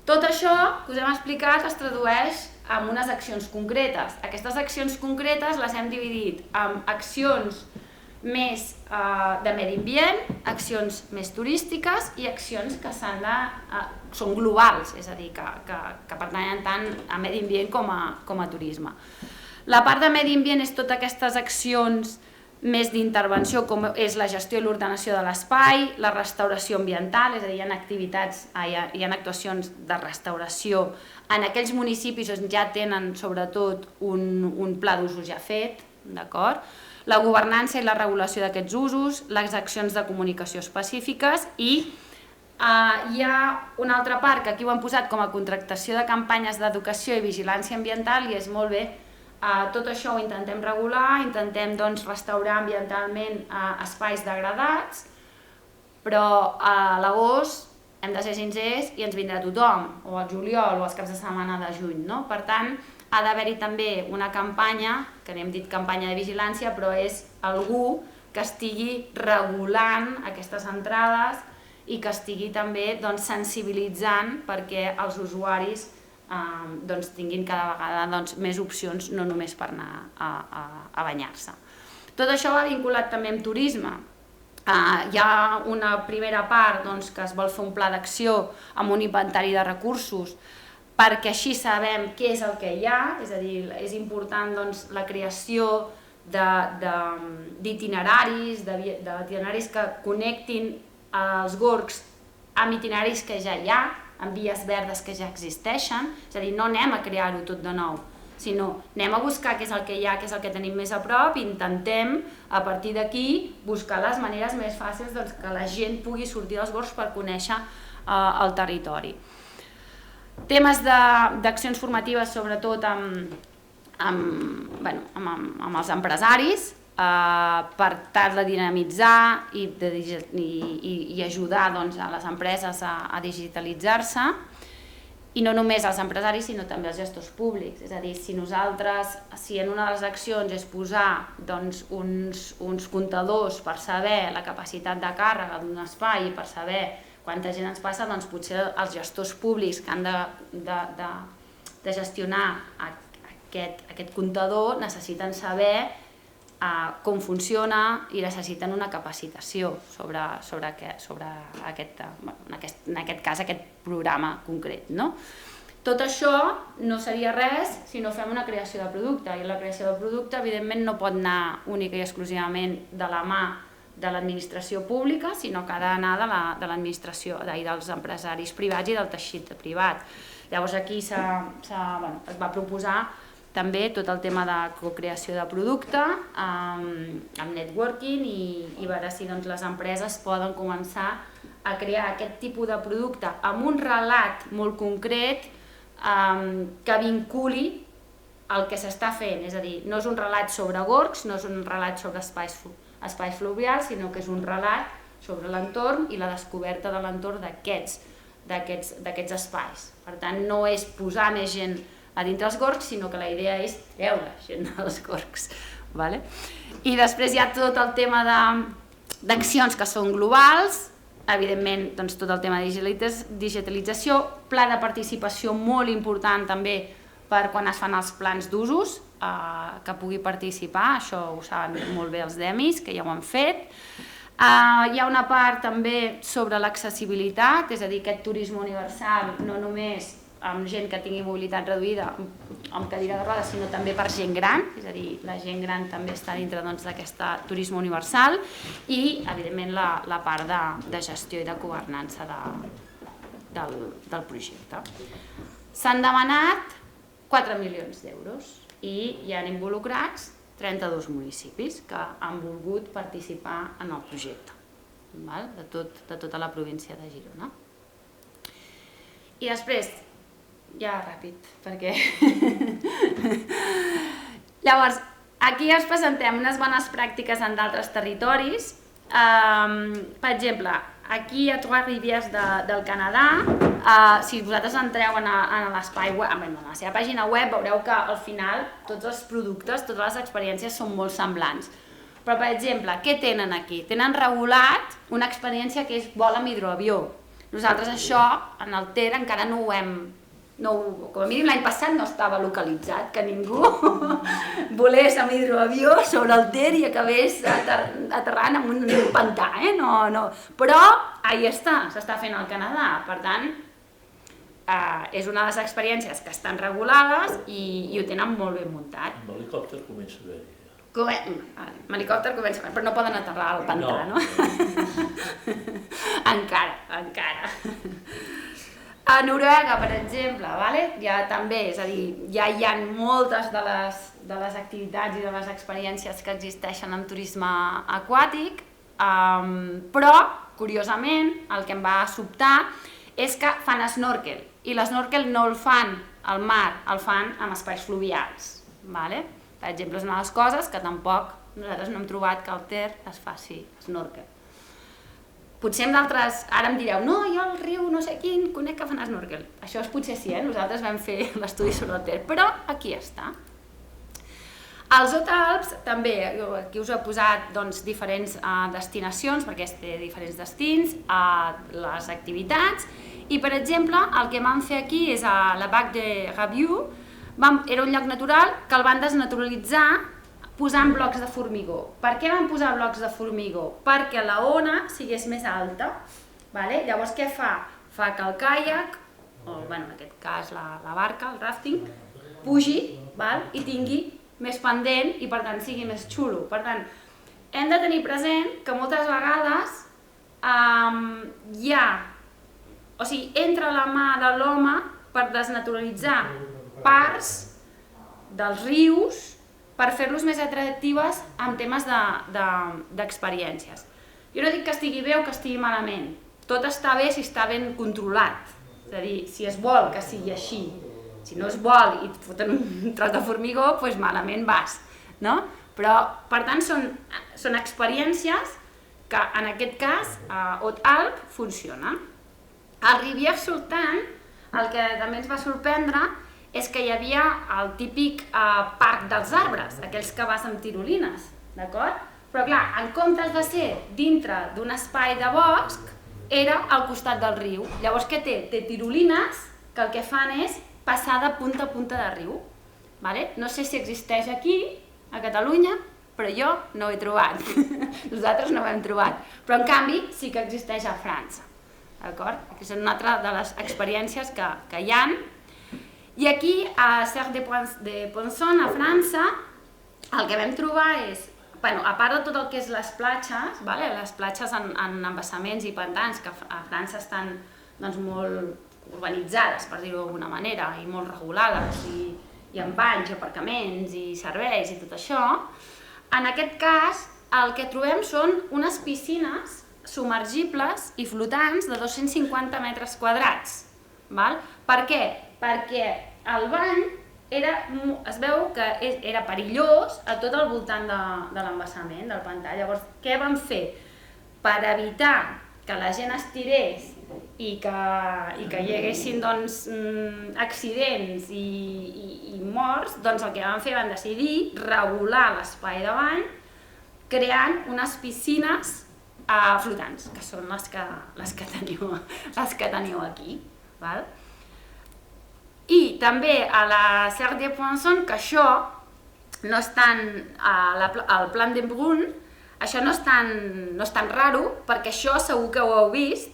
Tot això que us hem explicat es tradueix en unes accions concretes. Aquestes accions concretes les hem dividit en accions més de medi ambient, accions més turístiques i accions que són globals, és a dir, que pertanyen tant a medi ambient com a turisme. La part de medi ambient és totes aquestes accions més d'intervenció, com és la gestió i l'ordenació de l'espai, la restauració ambiental, és a dir, hi ha actuacions de restauració en aquells municipis on ja tenen sobretot un pla d'usos ja fet, d'acord? La governança i la regulació d'aquests usos, les accions de comunicació específiques i hi ha una altra part que aquí ho hem posat com a contractació de campanyes d'educació i vigilància ambiental i és molt bé. Tot això ho intentem regular, intentem restaurar ambientalment espais degradats, però a l'agost hem de ser sincers i ens vindrà tothom, o al juliol o als caps de setmana de juny. Per tant, ha d'haver-hi també una campanya, que n'hem dit campanya de vigilància, però és algú que estigui regulant aquestes entrades i que estigui també sensibilitzant perquè els usuaris tinguin cada vegada més opcions, no només per anar a banyar-se. Tot això va vinculat també amb turisme. Hi ha una primera part que es vol fer un pla d'acció amb un inventari de recursos perquè així sabem què és el que hi ha, és a dir, és important la creació d'itineraris, d'itineraris que connectin els gorgs amb itineraris que ja hi ha, amb vies verdes que ja existeixen, és a dir, no anem a crear-ho tot de nou, sinó anem a buscar què és el que hi ha, què és el que tenim més a prop i intentem, a partir d'aquí, buscar les maneres més fàcils que la gent pugui sortir dels gorgs per conèixer el territori. Temes d'accions formatives, sobretot amb els empresaris, per tal de dinamitzar i ajudar a les empreses a digitalitzar-se, i no només als empresaris, sinó també als gestors públics. És a dir, si en una de les accions és posar uns comptadors per saber la capacitat de càrrega d'un espai i per saber quanta gent ens passa, potser els gestors públics que han de gestionar aquest comptador necessiten saber com funciona i necessiten una capacitació sobre en aquest cas aquest programa concret. Tot això no seria res si no fem una creació de producte i la creació de producte evidentment no pot anar única i exclusivament de la mà de l'administració pública, sinó que ha d'anar de l'administració i dels empresaris privats i del teixit privat. Llavors aquí es va proposar també tot el tema de cocreació de producte amb networking i veure si les empreses poden començar a crear aquest tipus de producte amb un relat molt concret que vinculi el que s'està fent, és a dir, no és un relat sobre gorgs, no és un relat sobre espais fluvials, sinó que és un relat sobre l'entorn i la descoberta de l'entorn d'aquests espais. Per tant, no és posar més gent a dintre els gorgs, sinó que la idea és treure gent dels gorgs. I després hi ha tot el tema d'accions que són globals, evidentment tot el tema de digitalització, pla de participació molt important també per quan es fan els plans d'usos, que pugui participar, això ho saben molt bé els DEMIs, que ja ho han fet. Hi ha una part també sobre l'accessibilitat, és a dir, aquest turisme universal no només amb gent que tingui mobilitat reduïda, amb cadira de rodes, sinó també per gent gran, és a dir, la gent gran també està dintre d'aquest turisme universal i, evidentment, la part de gestió i de governança del projecte. S'han demanat 4 milions d'euros i hi han involucrats 32 municipis que han volgut participar en el projecte, de tota la província de Girona. I després, ja ràpid, perquè... Llavors, aquí us presentem unes bones pràctiques en d'altres territoris. Per exemple, aquí a Trois-Rivières del Canadà, si vosaltres entreu en l'espai web, en la seva pàgina web, veureu que al final tots els productes, totes les experiències són molt semblants. Però, per exemple, què tenen aquí? Tenen regulat una experiència que és vol amb hidroavió. Nosaltres això, en el Ter, encara no ho hem... Com a mínim l'any passat no estava localitzat, que ningú volés amb hidroavió sobre el Ter i acabés aterrant en un pantà, Però ahí està, s'està fent al Canadà, per tant, és una de les experiències que estan regulades i ho tenen molt ben muntat. Amb l'helicòpter comença a haver-hi. Amb l'helicòpter comença a haver-hi, però no poden aterrar al pantà, no? Encara. A Noruega, per exemple, ja també, és a dir, ja hi ha moltes de les activitats i de les experiències que existeixen en turisme aquàtic, però, curiosament, el que em va sobtar és que fan snorkel, i l'esnorkel no el fan al mar, el fan en espais fluvials. Per exemple, és una de les coses que tampoc nosaltres no hem trobat que al Ter es faci snorkel. Potser amb d'altres, ara em direu, no, jo al riu no sé quin conec que fan snorkel. Això potser sí, nosaltres vam fer l'estudi sobre el Ter, però aquí està. Als Alps també, aquí us he posat diferents destinacions, perquè té diferents destins, les activitats, i per exemple, el que vam fer aquí és a la Bac de Rabiou, era un lloc natural que el van desnaturalitzar posant blocs de formigó. Per què van posar blocs de formigó? Perquè la ona sigués més alta. Llavors què fa? Fa que el caiac, o en aquest cas la barca, el rafting, pugi i tingui més pendent i per tant sigui més xulo. Per tant, hem de tenir present que moltes vegades entra la mà de l'home per desnaturalitzar parts dels rius per fer-los més atractives en temes d'experiències. Jo no dic que estigui bé o que estigui malament, tot està bé si està ben controlat, és a dir, si es vol que sigui així, si no es vol i et foten un tros de formigó, doncs malament vas, no? Però, per tant, són experiències que en aquest cas a Haute-Alpes funcionen. Al Rivière-Sultan, el que també ens va sorprendre és que hi havia el típic parc dels arbres, aquells que vas amb tirolines, d'acord? Però clar, en comptes de ser dintre d'un espai de bosc, era al costat del riu. Llavors què té? Té tirolines que el que fan és passar de punta a punta de riu. No sé si existeix aquí, a Catalunya, però jo no ho he trobat. Nosaltres no ho hem trobat. Però en canvi sí que existeix a França. D'acord? Aquesta és una altra de les experiències que hi ha. I aquí, a Serre-de-Ponson, a França, el que vam trobar és, a part de tot el que és les platges en embassaments i pantans, que a França estan molt urbanitzades, per dir-ho d'alguna manera, i molt regulades, i amb banys, aparcaments i serveis i tot això, en aquest cas el que trobem són unes piscines submergibles i flotants de 250 metres quadrats. Per què? Perquè el bany es veu que era perillós a tot el voltant de l'embassament, del pantà. Llavors, què van fer? Per evitar que la gent es tirés i que hi haguessin accidents i morts, el que van fer van decidir regular l'espai de bany creant unes piscines flotants, que són les que teniu aquí. I també a la Serre-de-Ponson, que això no és tan, al Plan d'Embrun, això no és tan raro, perquè això segur que ho heu vist,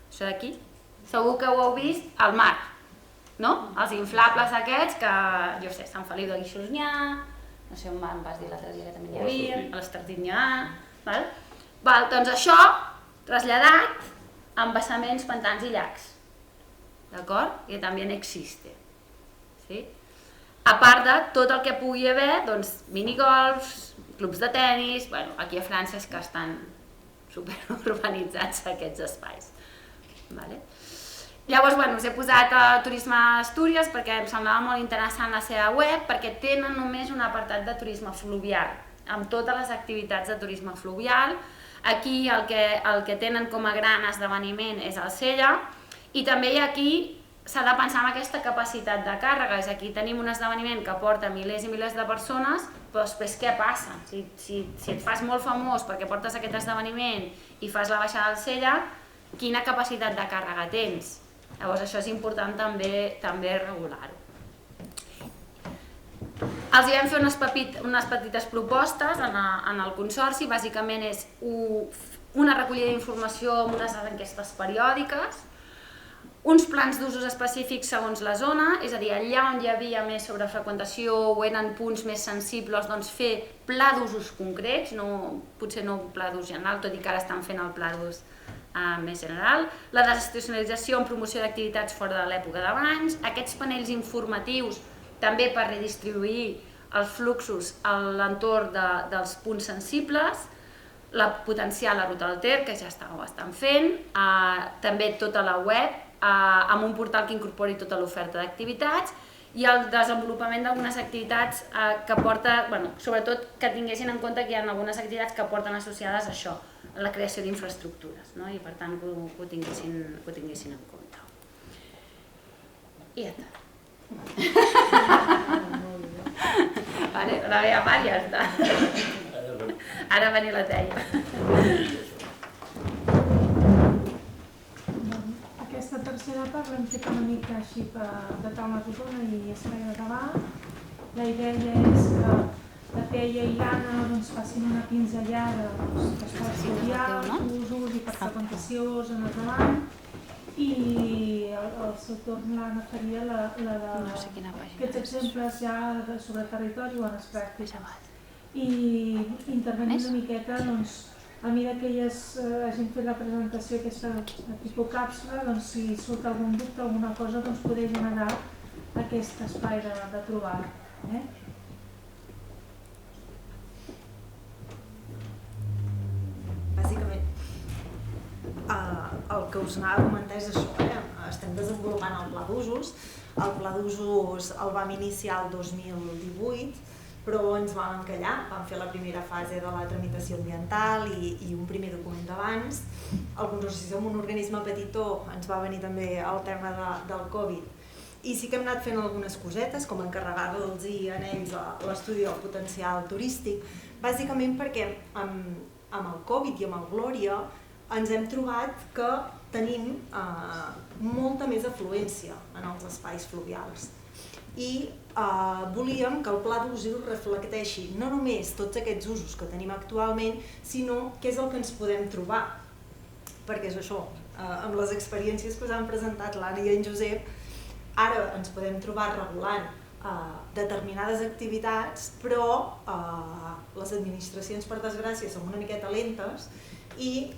això d'aquí, segur que ho heu vist al mar. Els inflables aquests que, jo sé, Sant Feliu de Guíxols n'hi ha, no sé on em vas dir l'altre dia que també n'hi havia, a l'Estartit n'hi ha, doncs això traslladat a embassaments, pantans i llacs, d'acord? Que també existe. A part de tot el que pugui haver, doncs, minigolfs, clubs de tennis, aquí a França és que estan superurbanitzats aquests espais. Llavors, us he posat Turisme Astúries perquè em semblava molt interessant la seva web, perquè tenen només un apartat de turisme fluvial, amb totes les activitats de turisme fluvial. Aquí el que tenen com a gran esdeveniment és el Sella, i també aquí s'ha de pensar en aquesta capacitat de càrrega, és aquí tenim un esdeveniment que porta milers i milers de persones, però després què passa? Si et fas molt famós perquè portes aquest esdeveniment i fas la baixada del Sella, quina capacitat de càrrega tens? Llavors això és important també regular-ho. Els vam fer unes petites propostes en el Consorci, bàsicament és una recollida d'informació amb unes enquestes periòdiques, uns plans d'usos específics segons la zona, és a dir, allà on hi havia més sobrefreqüentació o eren punts més sensibles, doncs fer pla d'usos concrets, potser no un pla d'ús general, tot i que ara estan fent el pla d'ús més general, la desestacionalització en promoció d'activitats fora de l'època de banys, aquests panells informatius també per redistribuir els fluxos a l'entorn dels punts sensibles, potenciar la ruta del Ter, que ja ho estan fent, també tota la web, amb un portal que incorpori tota l'oferta d'activitats i el desenvolupament d'algunes activitats que porta, sobretot que tinguessin en compte que hi ha algunes activitats que porten associades a això, a la creació d'infraestructures, i per tant que ho tinguessin en compte. I ja està. La meva part ja està. Ara venia la teia. Aquesta tercera part l'hem fet una mica així de taula rodona i és per acabar. La idea és que la Teia i l'Anna facin una pinzellada d'espais fluvials, usos i per freqüentació, zones de bany, i al seu torn l'Anna faria aquests exemples ja sobre territori o bones pràctiques. I intervenir una miqueta, a mesura que elles hagin fet la presentació aquesta tipus càpsula, si surt algun dubte, alguna cosa, poder generar aquest espai de trobar. Bàsicament, el que us anava a comentar és això, estem desenvolupant el pla d'usos. El pla d'usos el vam iniciar el 2018, però ens vam encallar, vam fer la primera fase de la tramitació ambiental i un primer document d'abans. El Consorci som un organisme petitó, ens va venir també el tema del Covid, i sí que hem anat fent algunes cosetes, com encarregar-los a ells l'estudi del potencial turístic, bàsicament perquè amb el Covid i amb el Glòria ens hem trobat que tenim molta més afluència en els espais fluvials i volíem que el pla d'usos reflecteixi no només tots aquests usos que tenim actualment, sinó què és el que ens podem trobar. Perquè és això, amb les experiències que us han presentat l'Anna i en Josep, ara ens podem trobar regulant determinades activitats, però les administracions, per desgràcia, són una miqueta lentes i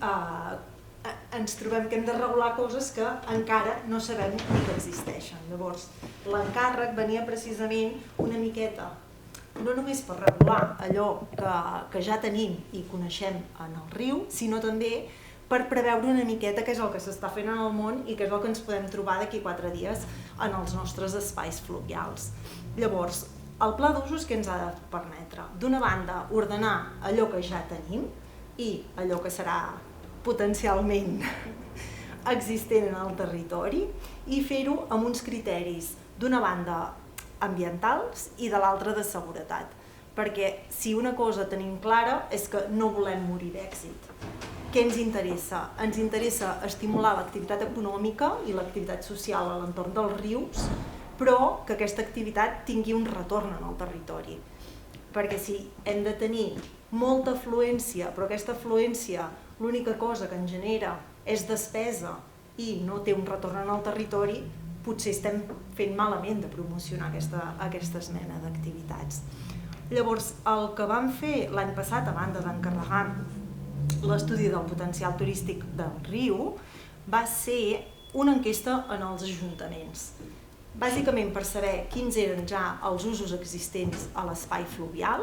ens trobem que hem de regular coses que encara no sabem ni que existeixen. Llavors, l'encàrrec venia precisament una miqueta, no només per regular allò que ja tenim i coneixem en el riu, sinó també per preveure una miqueta què és el que s'està fent en el món i què és el que ens podem trobar d'aquí 4 dies en els nostres espais fluvials. Llavors, el pla d'usos què ens ha de permetre? D'una banda, ordenar allò que ja tenim i allò que serà potencialment existent en el territori i fer-ho amb uns criteris, d'una banda ambientals i de l'altra de seguretat. Perquè si una cosa tenim clara és que no volem morir d'èxit. Què ens interessa? Ens interessa estimular l'activitat econòmica i l'activitat social a l'entorn dels rius, però que aquesta activitat tingui un retorn en el territori. Perquè si hem de tenir molta afluència, però aquesta afluència l'única cosa que ens genera és despesa i no té un retorn en el territori, potser estem fent malament de promocionar aquesta mena d'activitats. Llavors, el que vam fer l'any passat, a banda d'encarregar l'estudi del potencial turístic del riu, va ser una enquesta en els ajuntaments. Bàsicament per saber quins eren ja els usos existents a l'espai fluvial.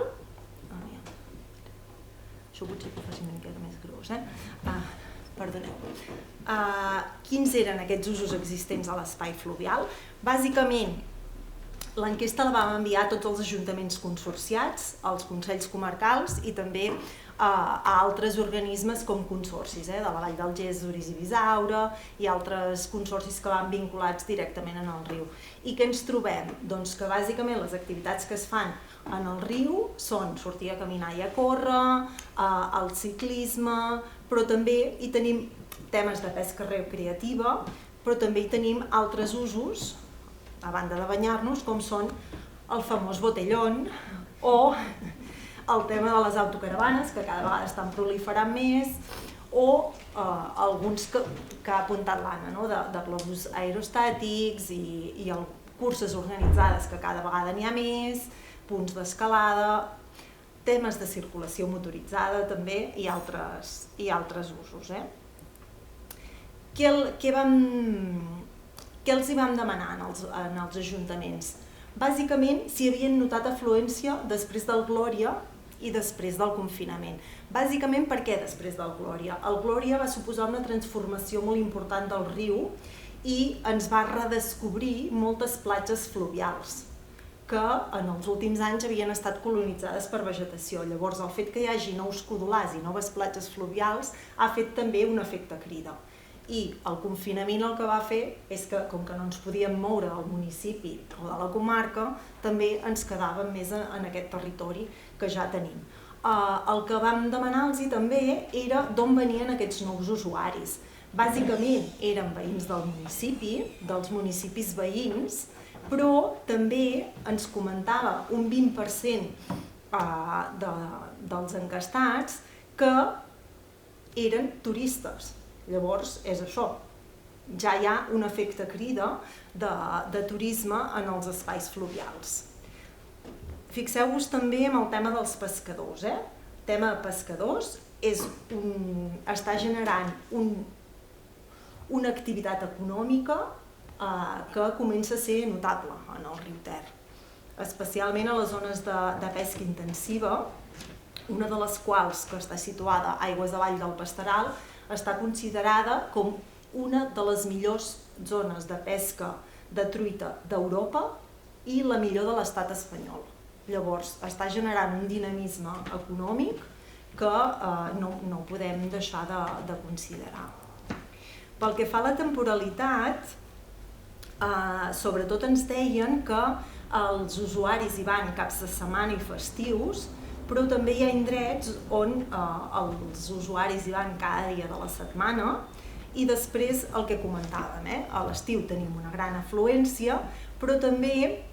Això potser que ho faci una miqueta més gros, perdoneu. Quins eren aquests usos existents a l'espai fluvial? Bàsicament, l'enquesta la vam enviar a tots els ajuntaments consorciats, als consells comarcals i també a altres organismes com consorcis, de la Vall del Gesús i Bisaure i altres consorcis que van vinculats directament en el riu. I què ens trobem? Doncs que bàsicament les activitats que es fan en el riu són sortir a caminar i a córrer, el ciclisme, però també hi tenim temes de pesca recreativa, però també hi tenim altres usos, a banda de banyar-nos, com són el famós botellón o el tema de les autocaravanes, que cada vegada estan proliferant més, o alguns que ha apuntat l'Anna, de globus aerostàtics i curses organitzades, que cada vegada n'hi ha més, punts d'escalada, temes de circulació motoritzada també i altres usos. Què els hi vam demanar en els ajuntaments? Bàsicament, si havien notat afluència després del Glòria i després del confinament. Bàsicament, per què després del Glòria? El Glòria va suposar una transformació molt important del riu i ens va redescobrir moltes platges fluvials que en els últims anys havien estat colonitzades per vegetació. Llavors, el fet que hi hagi nous codolars i noves platges fluvials ha fet també un efecte crida. I el confinament el que va fer és que, com que no ens podíem moure del municipi o de la comarca, també ens quedàvem més en aquest territori que ja tenim. El que vam demanar-los també era d'on venien aquests nous usuaris. Bàsicament eren veïns del municipi, dels municipis veïns, però també ens comentava un 20% dels encastats que eren turistes. Llavors, és això, ja hi ha un efecte crida de turisme en els espais fluvials. Fixeu-vos també en el tema dels pescadors. El tema de pescadors està generant una activitat econòmica que comença a ser notable en el riu Ter, especialment a les zones de pesca intensiva, una de les quals, que està situada a aigües avall del Pasteral, està considerada com una de les millors zones de pesca de truita d'Europa i la millor de l'estat espanyol. Llavors, està generant un dinamisme econòmic que no podem deixar de considerar. Pel que fa a la temporalitat, sobretot ens deien que els usuaris hi van caps de setmana i festius, però també hi ha indrets on els usuaris hi van cada dia de la setmana i després el que comentàvem, a l'estiu tenim una gran afluència, però també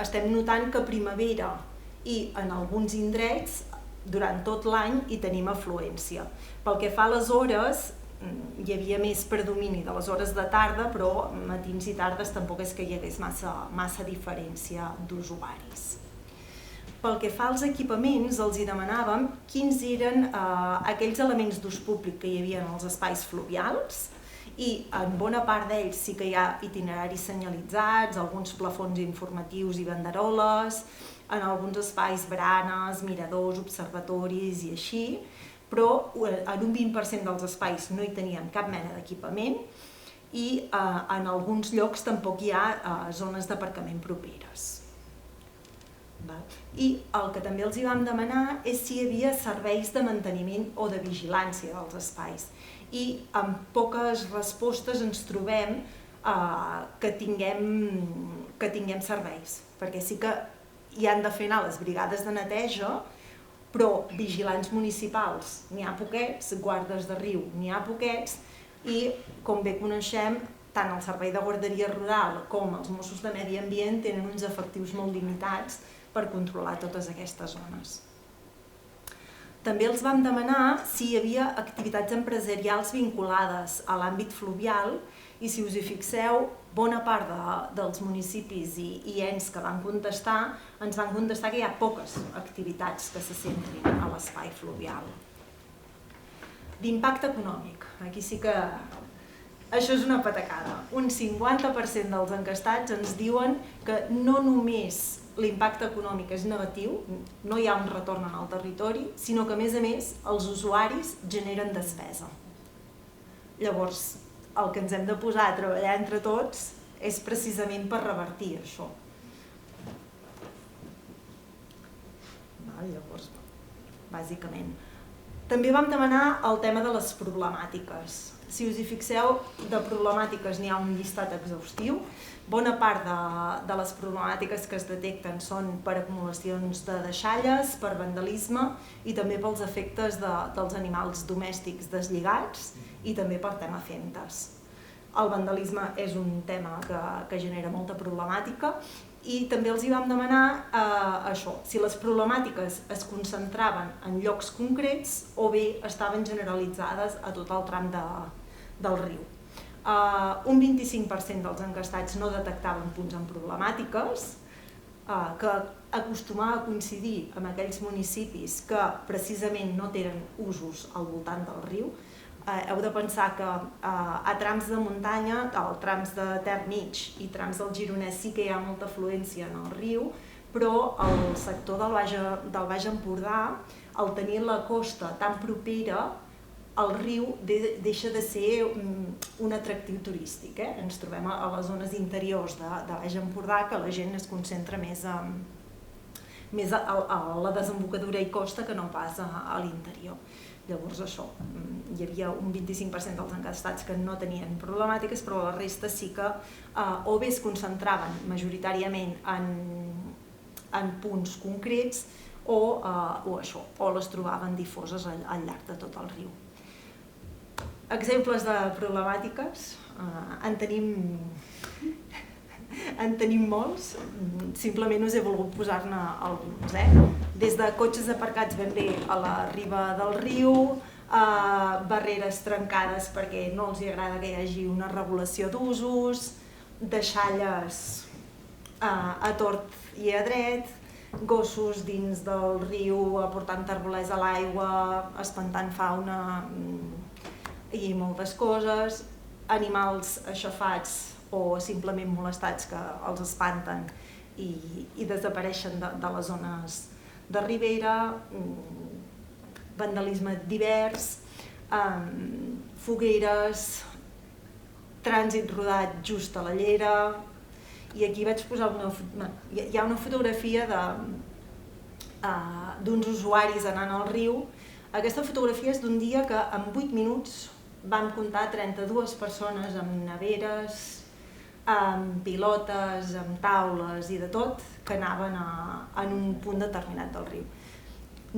estem notant que a primavera i en alguns indrets durant tot l'any hi tenim afluència. Pel que fa a les hores, hi havia més predomini de les hores de tarda, però matins i tardes tampoc és que hi hagués massa diferència d'usuaris. Pel que fa als equipaments, els hi demanàvem quins eren aquells elements d'ús públic que hi havia en els espais fluvials i en bona part d'ells sí que hi ha itineraris senyalitzats, alguns plafons informatius i banderoles, en alguns espais baranes, miradors, observatoris i així, però en un 20% dels espais no hi teníem cap mena d'equipament i en alguns llocs tampoc hi ha zones d'aparcament properes. I el que també els hi vam demanar és si hi havia serveis de manteniment o de vigilància dels espais. I amb poques respostes ens trobem que tinguem serveis, perquè sí que hi han de fer anar les brigades de neteja, però vigilants municipals n'hi ha poquets, guardes de riu n'hi ha poquets i, com bé coneixem, tant el Servei de Guarderia Rural com els Mossos de Medi Ambient tenen uns efectius molt limitats per controlar totes aquestes zones. També els vam demanar si hi havia activitats empresarials vinculades a l'àmbit fluvial i, si us hi fixeu, bona part dels municipis i ens que van contestar, ens van contestar que hi ha poques activitats que se centrin a l'espai fluvial. D'impacte econòmic, aquí sí que això és una patacada. Un 50% dels encastats ens diuen que no només l'impacte econòmic és negatiu, no hi ha un retorn en el territori, sinó que a més els usuaris generen despesa. Llavors, el que ens hem de posar a treballar entre tots és precisament per revertir això. Llavors, bàsicament. També vam demanar el tema de les problemàtiques. Si us hi fixeu, de problemàtiques n'hi ha un llistat exhaustiu. Bona part de les problemàtiques que es detecten són per acumulacions de deixalles, per vandalisme i també pels efectes dels animals domèstics deslligats i també per tema femtes. El vandalisme és un tema que genera molta problemàtica i també els hi vam demanar això, si les problemàtiques es concentraven en llocs concrets o bé estaven generalitzades a tot el tram del riu. Un 25% dels encastats no detectaven punts amb problemàtiques, que acostumava a coincidir amb aquells municipis que precisament no tenen usos al voltant del riu. Heu de pensar que a trams de muntanya, a trams de Ter Mig i trams del Gironès sí que hi ha molta afluència en el riu, però el sector del Baix Empordà, al tenir la costa tan propera, el riu deixa de ser un atractiu turístic. Ens trobem a les zones interiors de Baix Empordà que la gent es concentra més a la desembocadura i costa que no pas a l'interior. Llavors això, hi havia un 25% dels encastats que no tenien problemàtiques, però la resta sí que o bé es concentraven majoritàriament en punts concrets o les trobaven difoses al llarg de tot el riu. Exemples de problemàtiques, en tenim molts, simplement us he volgut posar-ne alguns. Des de cotxes aparcats ben bé a la riba del riu, barreres trencades perquè no els agrada que hi hagi una regulació d'usos, deixalles a tort i a dret, gossos dins del riu aportant terbolers a l'aigua, espantant fauna i moltes coses, animals aixafats o simplement molestats que els espanten i desapareixen de les zones de ribera, vandalisme divers, fogueres, trànsit rodat just a la llera, i aquí vaig posar hi ha una fotografia d'uns usuaris anant al riu. Aquesta fotografia és d'un dia que en 8 minuts vam comptar 32 persones amb neveres, amb pilotes, amb taules i de tot, que anaven en un punt determinat del riu.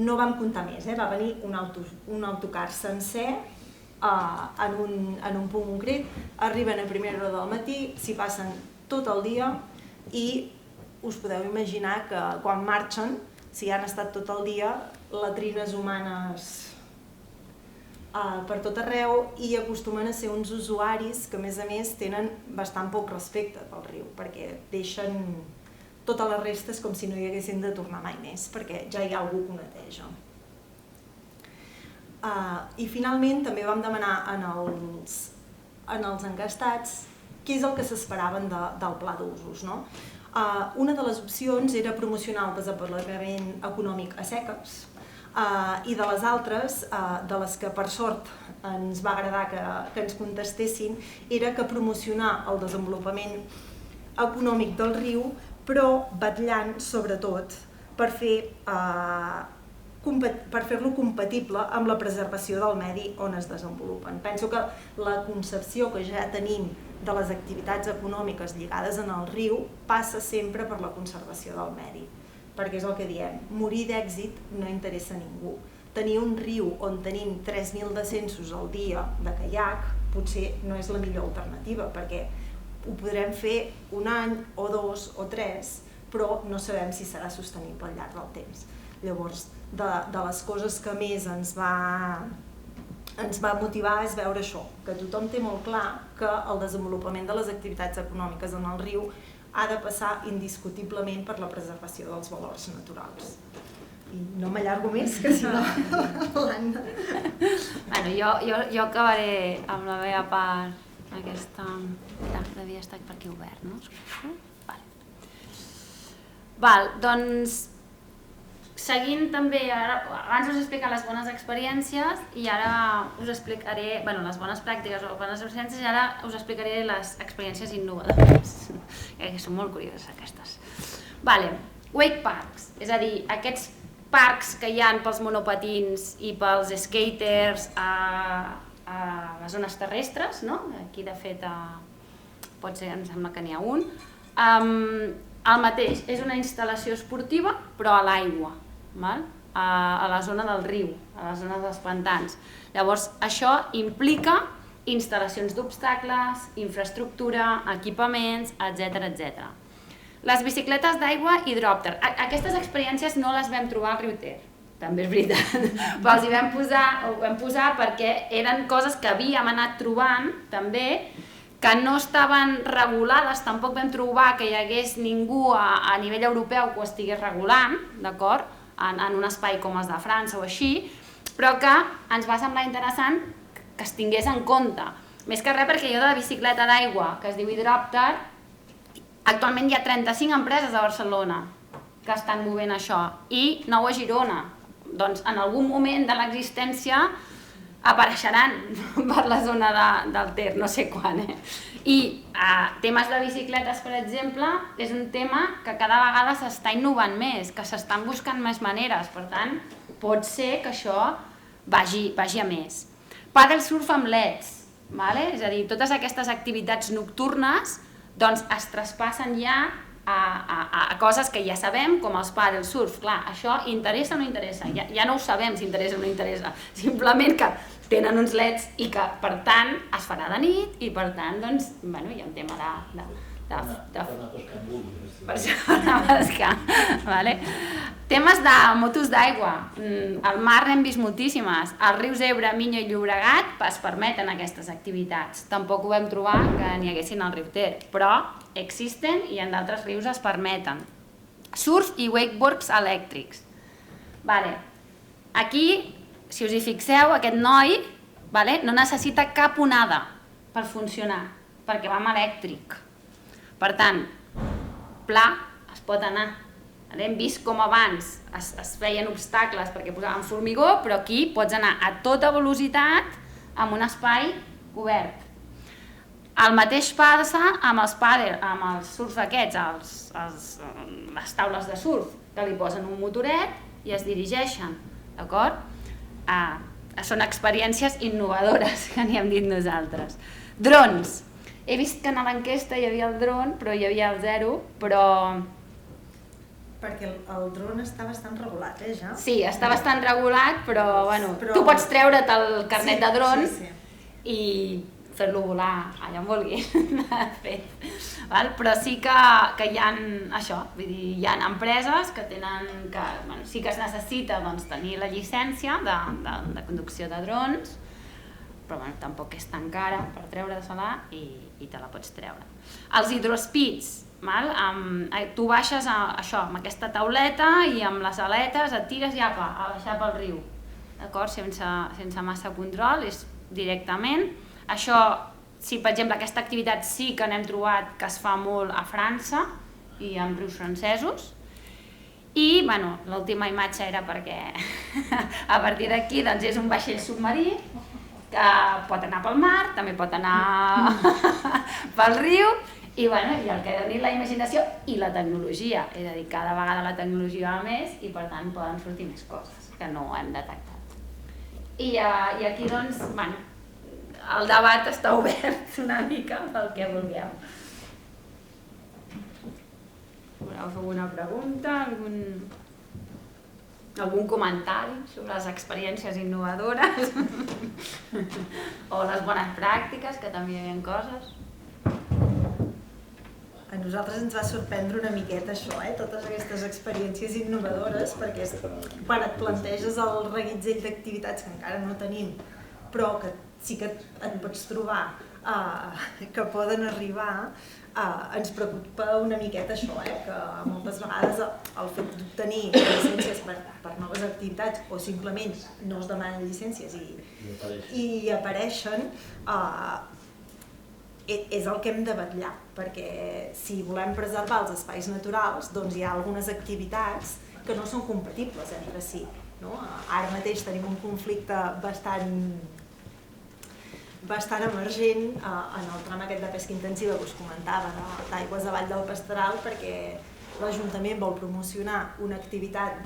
No vam comptar més, va venir un autocar sencer en un punt concret, arriben a primera hora del matí, s'hi passen tot el dia i us podeu imaginar que quan marxen, si han estat tot el dia, latrines humanes per tot arreu i acostumen a ser uns usuaris que a més tenen bastant poc respecte pel riu perquè deixen totes les restes com si no hi haguessin de tornar mai més perquè ja hi ha algú que ho neteja. I finalment també vam demanar en els encastats què és el que s'esperaven del pla d'usos. Una de les opcions era promocionar el desenvolupament econòmic a seques i de les altres, de les que per sort ens va agradar que ens contestessin, era que promocionar el desenvolupament econòmic del riu, però vetllant sobretot per fer-lo compatible amb la preservació del medi on es desenvolupen. Penso que la concepció que ja tenim de les activitats econòmiques lligades en el riu passa sempre per la conservació del medi. Perquè és el que diem, morir d'èxit no interessa a ningú. Tenir un riu on tenim 3.000 descensos al dia de caiac potser no és la millor alternativa, perquè ho podrem fer un any o 2 o 3, però no sabem si serà sostenible al llarg del temps. Llavors, de les coses que més ens va ens va motivar és veure això, que tothom té molt clar que el desenvolupament de les activitats econòmiques en el riu ha de passar indiscutiblement per la preservació dels valors naturals. I no m'allargo més, que si no l'Anna... Jo acabaré amb la meva part, aquesta... devia estar per aquí obert, no? Val, doncs... Seguint també, abans us he explicat les bones experiències i ara us explicaré, les bones pràctiques o bones experiències i ara us explicaré les experiències innovadores, que són molt curioses aquestes. Wake parks, és a dir, aquests parcs que hi ha pels monopatins i pels skaters a les zones terrestres, no? Aquí de fet pot ser, em sembla que n'hi ha un. El mateix, és una instal·lació esportiva però a l'aigua, a la zona del riu, a la zona dels pantans. Llavors, això implica instal·lacions d'obstacles, infraestructura, equipaments, etc. Les bicicletes d'aigua i dròpter. Aquestes experiències no les vam trobar al riu Ter, també és veritat, però els hi vam posar perquè eren coses que havíem anat trobant també, que no estaven regulades, tampoc vam trobar que hi hagués ningú a nivell europeu que ho estigués regulant, d'acord? En un espai com els de França o així, però que ens va semblar interessant que es tingués en compte. Més que res perquè jo de la bicicleta d'aigua, que es diu Hydropter, actualment hi ha 35 empreses a Barcelona que estan movent això, i 9 a Girona. Doncs en algun moment de l'existència apareixeran per la zona del Ter, no sé quan. I temes de bicicletes, per exemple, és un tema que cada vegada s'està innovant més, que s'estan buscant més maneres, per tant, pot ser que això vagi a més. Paddle surf amb LEDs, és a dir, totes aquestes activitats nocturnes es traspassen ja a coses que ja sabem, com els paddle surf. Clar, això interessa o no interessa? Ja no ho sabem si interessa o no interessa, simplement que tenen uns LEDs i que, per tant, es farà de nit i, per tant, doncs, hi ha un tema per això anar a pescar. Temes de motos d'aigua. Al mar n'hem vist moltíssimes. Als rius Ebre, Miño i Llobregat es permeten aquestes activitats. Tampoc ho vam trobar que n'hi haguessin al riu Ter, però existen i en d'altres rius es permeten. Surf i wakeboards elèctrics. Aquí, si us hi fixeu, aquest noi no necessita cap onada per funcionar, perquè va amb elèctric. Per tant, pla es pot anar. Hem vist com abans es feien obstacles perquè posaven formigó, però aquí pots anar a tota velocitat amb un espai obert. El mateix passa amb els surf aquests, les taules de surf, que li posen un motoret i es dirigeixen, d'acord? Són experiències innovadores, que n'hi hem dit nosaltres. Drons. He vist que a l'enquesta hi havia el dron, però hi havia el 0, però... Perquè el dron està bastant regulat, ja? Sí, està bastant regulat, però tu pots treure't el carnet de dron i fer-lo volar allà on vulguis, de fet. Però sí que hi ha això, vull dir, hi ha empreses que tenen, sí que es necessita tenir la llicència de conducció de drons, però tampoc és tan cara per treure-se-la i te la pots treure. Els hidrospeeds, tu baixes amb aquesta tauleta i amb les aletes et tires i apa, a baixar pel riu, d'acord? Sense massa control, és directament. Això, si per exemple aquesta activitat sí que n'hem trobat que es fa molt a França i en rius francesos, i l'última imatge era perquè a partir d'aquí és un vaixell submarí que pot anar pel mar, també pot anar pel riu, i el que ha de dir la imaginació i la tecnologia, és a dir, cada vegada la tecnologia va més i per tant poden sortir més coses que no hem detectat. I aquí doncs, el debat està obert una mica pel que vulgueu. Voleu fer alguna pregunta? Algun comentari sobre les experiències innovadores? O les bones pràctiques, que també hi havia coses? A nosaltres ens va sorprendre una miqueta això, totes aquestes experiències innovadores, perquè quan et planteges el reguitzell d'activitats que encara no tenim, però que sí que et pots trobar que poden arribar. Ens preocupa una miqueta això, que moltes vegades el fet d'obtenir llicències per noves activitats o simplement no es demanen llicències i apareixen, és el que hem de vetllar, perquè si volem preservar els espais naturals, doncs hi ha algunes activitats que no són compatibles entre si. Ara mateix tenim un conflicte bastant emergent en el tram aquest de pesca intensiva que us comentava, d'aigües de Vall del Pastral, perquè l'Ajuntament vol promocionar una activitat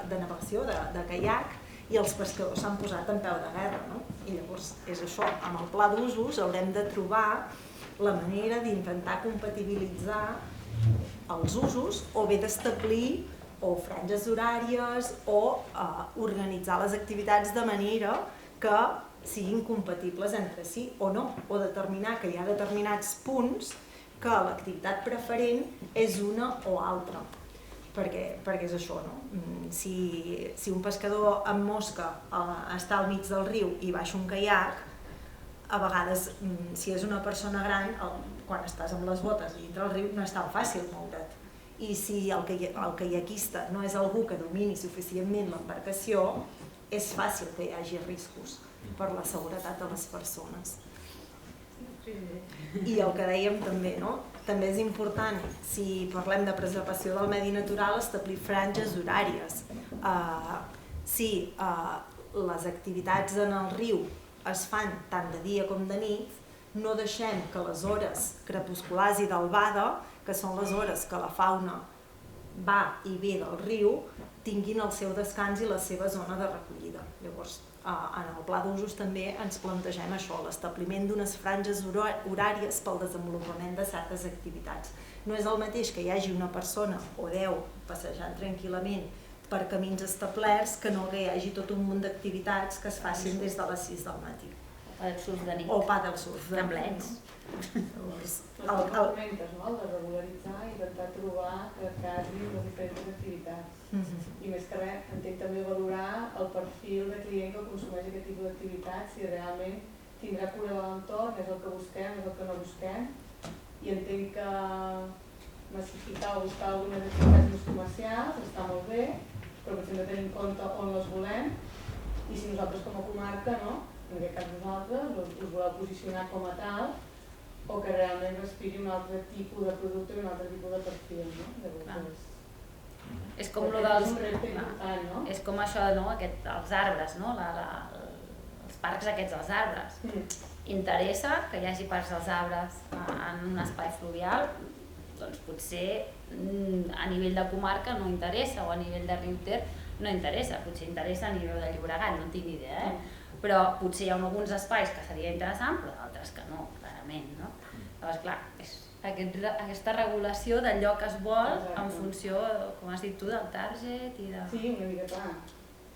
de navegació, de caiac, i els pescadors s'han posat en peu de guerra. I llavors és això, amb el pla d'usos haurem de trobar la manera d'intentar compatibilitzar els usos o bé d'establir o franges horàries o organitzar les activitats de manera que siguin compatibles entre si o no, o determinar que hi ha determinats punts que l'activitat preferent és una o altra, perquè és això, si un pescador amb mosca està al mig del riu i baixa un caiac, a vegades, si és una persona gran, quan estàs amb les botes i dintre el riu no és tan fàcil moure't. I si el caiaquista no és algú que domini suficientment l'embarcació, és fàcil que hi hagi riscos per la seguretat de les persones. I el que dèiem també, també és important, si parlem de preservació del medi natural, establir franges horàries. Si les activitats en el riu es fan tant de dia com de nit, no deixem que les hores crepusculars i d'albada, que són les hores que la fauna va i ve del riu, tinguin el seu descans i la seva zona de recollida. Llavors, en el pla d'usos també ens plantegem això, l'establiment d'unes franges horàries pel desenvolupament de certes activitats. No és el mateix que hi hagi una persona o 10 passejant tranquil·lament per camins establerts que no que hi hagi tot un munt d'activitats que es facin des de les 6 del matí. O del surf de nit. O del surf de nit. Temblets. El que comentes, el de regularitzar i intentar trobar que casin les diferents activitats. I més que res, entenc també valorar el perfil de client que consumeix aquest tipus d'activitats, si realment tindrà cura de l'entorn, és el que busquem, és el que no busquem. I entenc que massificar o buscar algunes activitats més comercials està molt bé, però potser hem de tenir en compte on les volem i si nosaltres com a comarca, en aquest cas nosaltres, us voleu posicionar com a tal, o que realment respiri un altre tipus de producte i un altre tipus de perfil. És com lo dels... És com això, els arbres, els parcs aquests dels arbres. Interessa que hi hagi parcs dels arbres en un espai fluvial? Doncs potser a nivell de comarca no interessa, o a nivell de Riu Ter no interessa, potser interessa a nivell de Llobregat, no tinc idea, però potser hi ha alguns espais que seria interessant, però d'altres que no, clarament, Llavors, clar, és aquesta regulació d'allò que es vol en funció, com has dit tu, del target i de... Sí, una mica clar.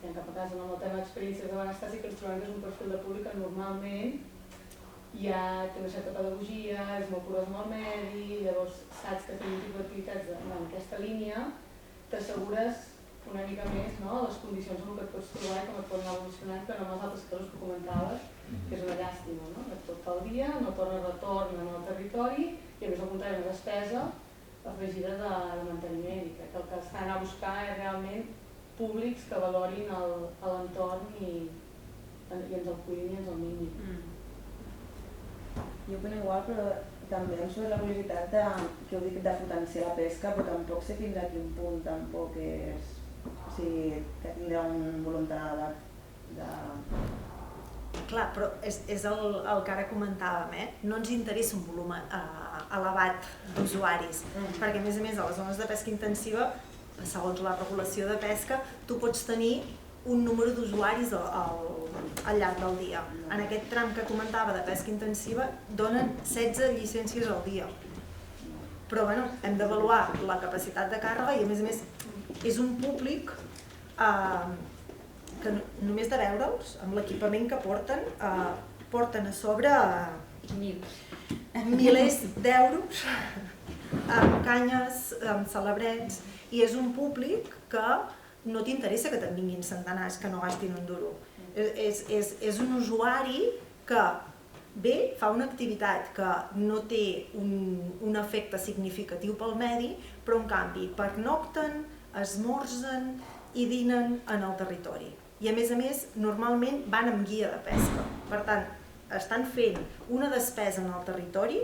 En cap cas, amb el tema d'experiències de benestar sí que ens trobem que és un perfil de públic que normalment ja té una certa pedagogia, és molt curós amb el medi, llavors saps que fent un tipus d'activitats en aquesta línia t'assegures una mica més les condicions en què et pots trobar i com et poden anar evolucionant, però no amb els altres casos que comentaves, que és una llàstima, de tot el dia, no retorn en el territori i a més al contrari una despesa afegida de manteniment. I crec que el que estan a buscar és realment públics que valorin l'entorn i ens el cuidin i ens el mimin. Jo opino igual, però també em surt la curiositat que heu dit de potenciar la pesca, però tampoc sé fins a quin punt tampoc és... O sigui, que tindrà un voluntariat de... Clar, però és el que ara comentàvem, no ens interessa un volum elevat d'usuaris, perquè a més a les zones de pesca intensiva, segons la regulació de pesca, tu pots tenir un número d'usuaris al llarg del dia. En aquest tram que comentava de pesca intensiva donen 16 llicències al dia. Però bueno, hem d'avaluar la capacitat de càrrega i a més és un públic que només de veure'ls, amb l'equipament que porten a sobre milers d'euros amb canyes, amb celebrets, i és un públic que no t'interessa que te'n vinguin centenars que no gastin un duro. És un usuari que bé, fa una activitat que no té un efecte significatiu pel medi, però en canvi pernocten, esmorzen i dinen en el territori. I a més, normalment van amb guia de pesca. Per tant, estan fent una despesa en el territori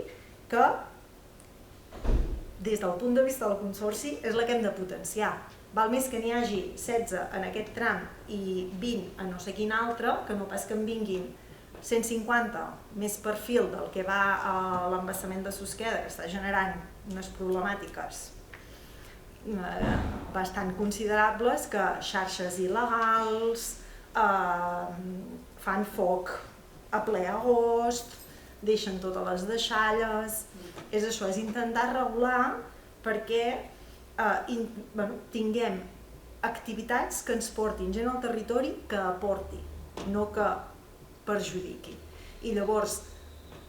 que, des del punt de vista del Consorci, és la que hem de potenciar. Val més que n'hi hagi 16 en aquest tram i 20 en no sé quin altre, que no pas que en vinguin 150 més perfil del que va a l'embassament de Susqueda, que està generant unes problemàtiques bastant considerables, que xarxes il·legals, fan foc a ple agost, deixen totes les deixalles. És això, és intentar regular perquè tinguem activitats que ens portin gent al territori que aporti, no que perjudiqui. I llavors,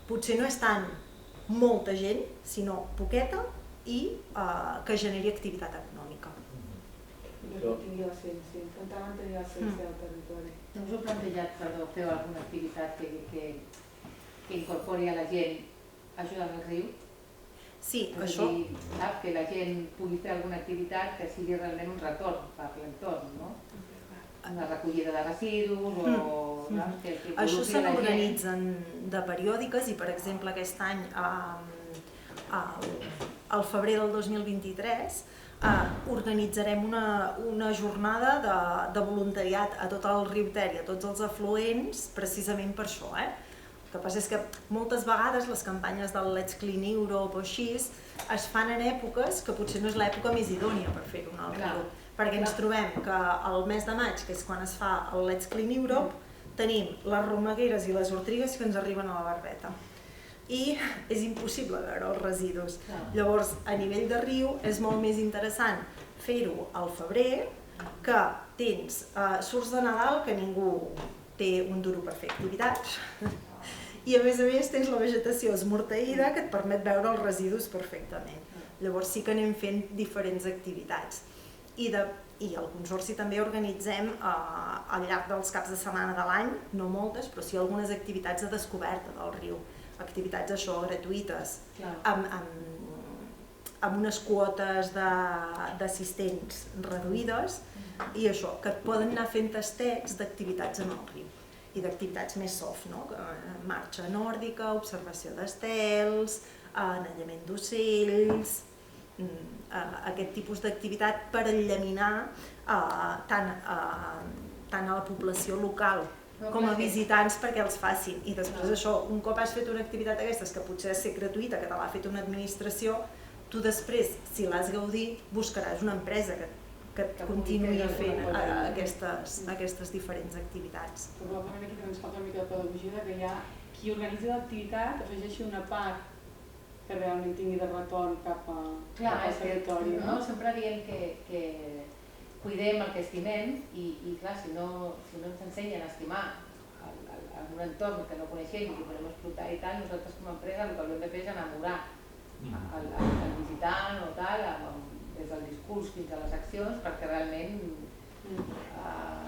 potser no és tant molta gent, sinó poqueta i que generi activitat econòmica. Que tingui l'essència, intentar mantenir l'essència del territori. No us heu plantejat, perdó, fer alguna activitat que incorpori a la gent ajudant el riu? Sí, això. Sap, que la gent pugui fer alguna activitat que sigui realment un retorn per l'entorn, no? La recollida de residus o... Això se n'organitzen de periòdiques i, per exemple, aquest any, al febrer del 2023, organitzarem una jornada de voluntariat a tot el riu Ter i a tots els afluents, precisament per això. El que passa és que moltes vegades les campanyes del Let's Clean Europe o així es fan en èpoques que potser no és l'època més idònia per fer-ho en el riu. Perquè ens trobem que al mes de maig, que és quan es fa el Let's Clean Europe, tenim les romegueres i les ortigues que ens arriben a la barbeta. I és impossible veure els residus. Llavors, a nivell de riu, és molt més interessant fer-ho al febrer, que surts de Nadal, que ningú té un duro per fer activitats, i a més tens la vegetació esmorteïda que et permet veure els residus perfectament. Llavors sí que anem fent diferents activitats. I al Consorci també organitzem al llarg dels caps de setmana de l'any, no moltes, però sí algunes activitats de descoberta del riu. Activitats gratuïtes, amb unes quotes d'assistents reduïdes i això, que et poden anar fent tastets d'activitats en el riu i d'activitats més soft, marxa nòrdica, observació d'estels, anellament d'ocells, aquest tipus d'activitat per enllaminar tant a la població local com a visitants perquè els facin. I després això, un cop has fet una activitat d'aquestes que potser ha de ser gratuïta, que te l'ha fet una administració, tu després, si l'has gaudit, buscaràs una empresa que et continuï fent aquestes diferents activitats. Probablement aquí també ens falta una mica de pedagogia que hi ha qui organitza l'activitat afegeixi una part que realment tingui de retorn cap al territori. Sempre diem que cuidem el que estimem i clar, si no ens ensenyen a estimar en un entorn que no coneixem i que podem explotar i tal, nosaltres com a empresa el que haurem de fer és enamorar el visitant o tal, des del discurs fins a les accions, perquè realment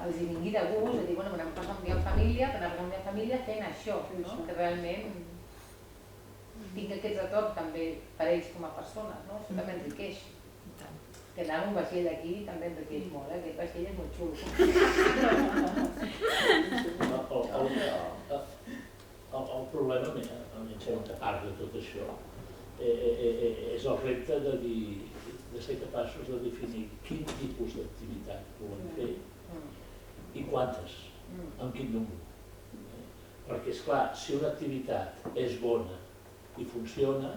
els hi vingui de gust, de dir, bueno, anem a passar un dia en família, que anem a un dia en família fent això, que realment tingui aquest retorn també per ells com a persones, això també enriqueix. Que anar a un vaixell d'aquí també enriqueix molt, aquest vaixell és molt xulo. El problema, almenys a part de tot això, és el repte de ser capaços de definir quin tipus d'activitat volem fer i quantes, amb quin número. Perquè, esclar, si una activitat és bona i funciona,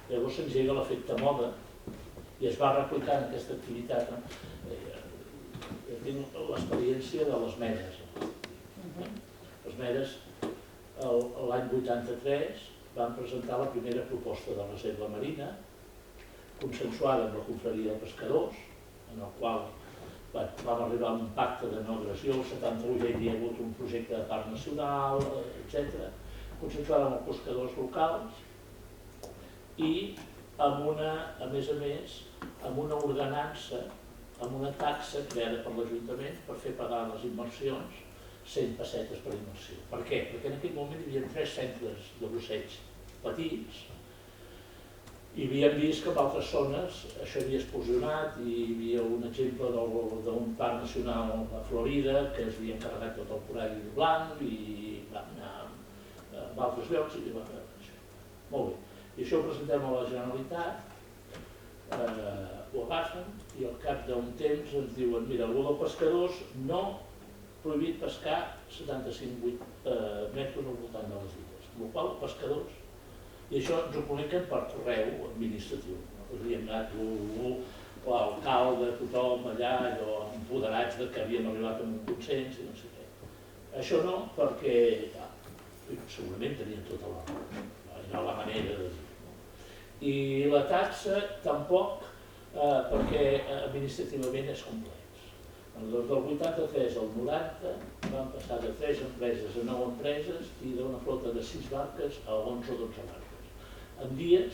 llavors s'engega l'efecte moda i es va replicant aquesta activitat. Jo tinc l'experiència de les medes. Les medes, l'any 83, van presentar la primera proposta de reserva marina, consensuada amb la confraria de pescadors, en el qual vam arribar a un pacte de no agressió, el 71 ja hi havia hagut un projecte de parc nacional, etc. Consensuada amb els pescadors locals i amb una, a més, amb una ordenança amb una taxa creada per l'Ajuntament per fer pagar les immersions 100 pessetes per immersió. Per què? Perquè en aquell moment hi havia 3 centres de busseig petits i havíem vist que en altres zones això havia explosionat i hi havia un exemple d'un parc nacional a Florida que es havia encarregat tot el corall blanc i vam anar a altres llocs i vam veure això. Molt bé. I això ho presentem a la Generalitat, ho agafen i al cap d'un temps ens diuen mira, el dels pescadors no prohibit pescar 75 metres al voltant de les illes. Amb la qual cosa, pescadors, i això ens ho comuniquen per correu administratiu. Nosaltres havíem anat l'alcalde, tothom allà, empoderats que havíem arribat a un consens i no sé què. Això no, perquè segurament tenien tota la manera de dir. I la taxa tampoc, perquè administrativament és complex. Del 83 al 90 van passar de 3 empreses a 9 empreses i d'una flota de 6 barques a 11 o 12 barques. En dies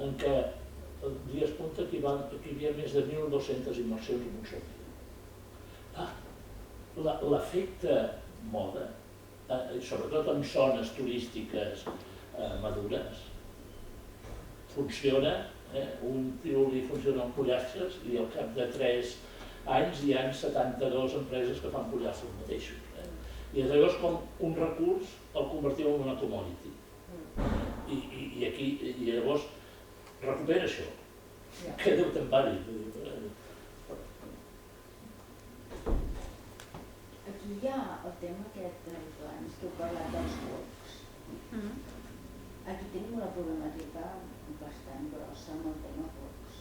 en què, dies punta, que hi havia més de 1.200 immersions en un sol dia. L'efecte moda, sobretot en zones turístiques madures, funciona, un tio li funciona amb pollastres i al cap de 3 anys hi ha 72 empreses que fan pollastres mateixos. I llavors com un recurs el convertim en una commodity. I llavors recupera això. Que Déu te'n pari. Aquí hi ha el tema aquest dels plans que heu parlat dels porcs. Aquí tenim una problemàtica bastant grossa amb el tema porcs,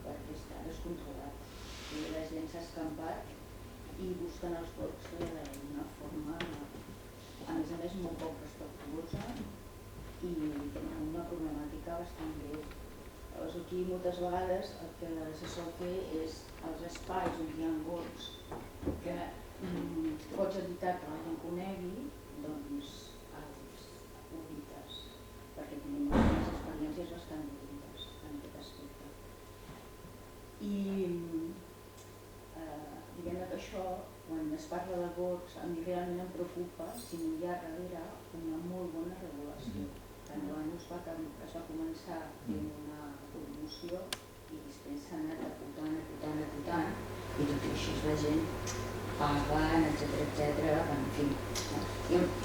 perquè està descontrolat. La gent s'ha escampat i busquen els porcs d'una forma, a més, molt poc respectuosa i tenen una problemàtica bastant greu. Llavors aquí moltes vegades el que se sol fer és els espais on hi ha gorgs que pots evitar que la gent conegui, doncs els ubites, perquè tenim unes experiències bastant dolentes en aquest aspecte. I diguem que això, quan es parla de gorgs, a mi realment em preocupa si no hi ha darrere una molt bona regulació. Tant abans es va començar fent una promoció i després s'ha anat acotant, i tot i així la gent paguen, etcètera, en fi.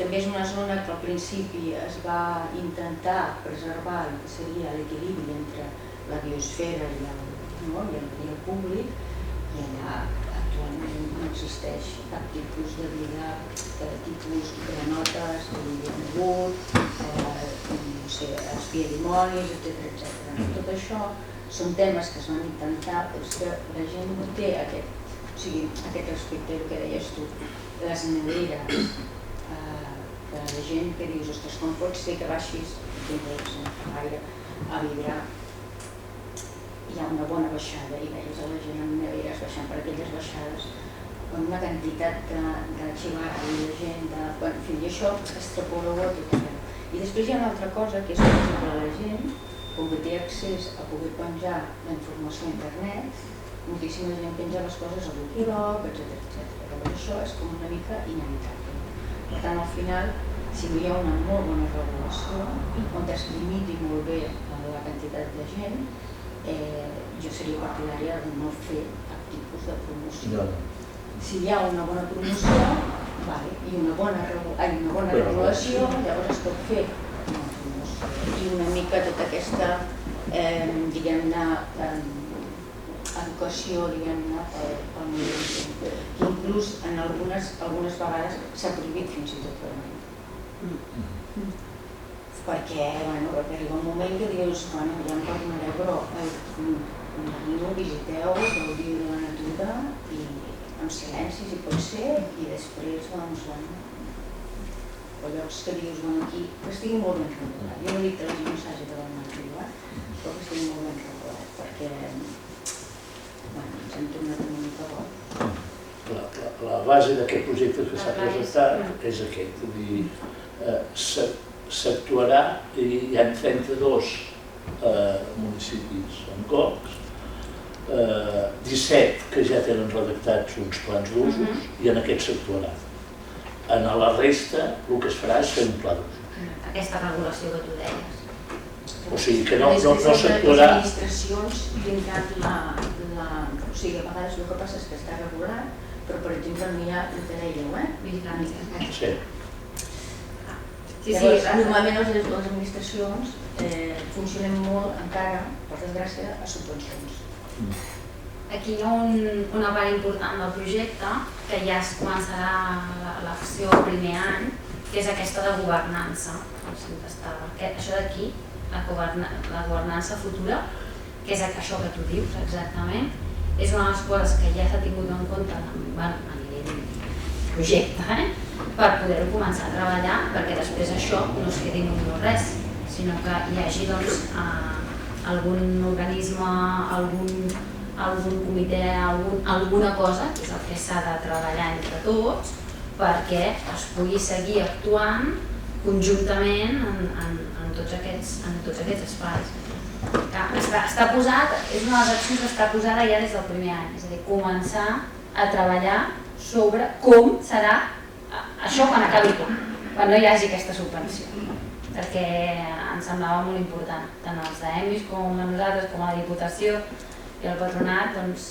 També és una zona que al principi es va intentar preservar el que seria l'equilibri entre la biosfera i el públic, i allà actualment no existeix cap tipus de vida, tipus granotes, llengut, espia dimonis, etcètera. Tot això són temes que es van intentar, però és que la gent no té aquest respecte al que deies tu, les neveres, que la gent que dius, ostres, com pot ser que baixis a Vidrà, hi ha una bona baixada i veies a la gent amb neveres baixant per aquelles baixades amb una quantitat de xivarra i de gent, i això extrapola tot arreu. I després hi ha una altra cosa que és, per exemple, la gent, com que té accés a poder penjar la informació a internet, moltíssima gent penja les coses a Wikiblog, etcètera. Llavors això és com una mica inevitable. Per tant, al final, si no hi ha una molt bona regulació, on es limiti molt bé la quantitat de gent, jo seria partidària de no fer cap tipus de promoció. Si hi ha una bona promoció i una bona regulació, llavors es pot fer una promoció. I una mica tota aquesta, diguem-ne, educació, diguem-ne, pel moviment, que inclús en algunes vegades s'ha prohibit fins i tot fer-ho. Perquè arriba un moment que dius, ja em perdonareu, però veniu, visiteu, gaudiu de la natura i amb silenci si pot ser, i després, o llocs que dius, aquí, que estigui molt ben regulat. Jo no dic que la gent no s'hagi de donar privat, però que estigui molt ben regulat, perquè ens hem tornat una mica bo. La base d'aquest projecte que s'ha presentat és aquest, vull dir, s'actuarà, hi ha 32 municipis amb gorgs, 17 que ja tenen redactats uns plans d'usos i en aquest s'actuarà. En la resta el que es farà és fer un pla d'usos. Aquesta regulació que tu deies. O sigui que no Les s'actuarà... administracions tindran o sigui, a vegades el que passa és que està regulat, però per exemple no hi ha, el que dèieu, vigilància. Sí. Llavors, normalment les administracions funcionen molt encara, per desgràcia, a subvencions. Aquí hi ha una part important del projecte que ja es començarà l'acció el primer any, que és aquesta de governança. Això d'aquí, la governança futura, que és això que tu dius exactament, és una de les coses que ja s'ha tingut en compte a nivell projecte, per poder-ho començar a treballar, perquè després això no es quedi en un no res, sinó que hi hagi algun organisme, algun comitè, alguna cosa, que és el que s'ha de treballar entre tots, perquè es pugui seguir actuant conjuntament en tots aquests espais. Està posat, és una de les accions que està posada ja des del primer any, és a dir, començar a treballar sobre com serà això quan acabi l'any, quan no hi hagi aquesta subvenció, perquè ens semblava molt important, tant els d'EMIS com a nosaltres, com a la Diputació i el Patronat, doncs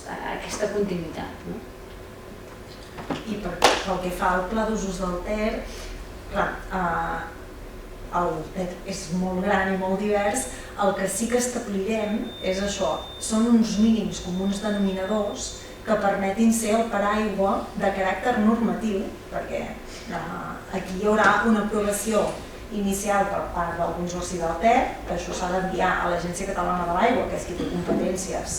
aquesta continuïtat. I pel que fa al pla d'usos del Ter, clar, el Ter és molt gran i molt divers, el que sí que establirem és això, són uns mínims comuns denominadors que permetin ser el paraigua de caràcter normatiu, perquè aquí hi haurà una aprovació inicial per part del Consorci del Ter, que això s'ha d'enviar a l'Agència Catalana de l'Aigua, que és qui té competències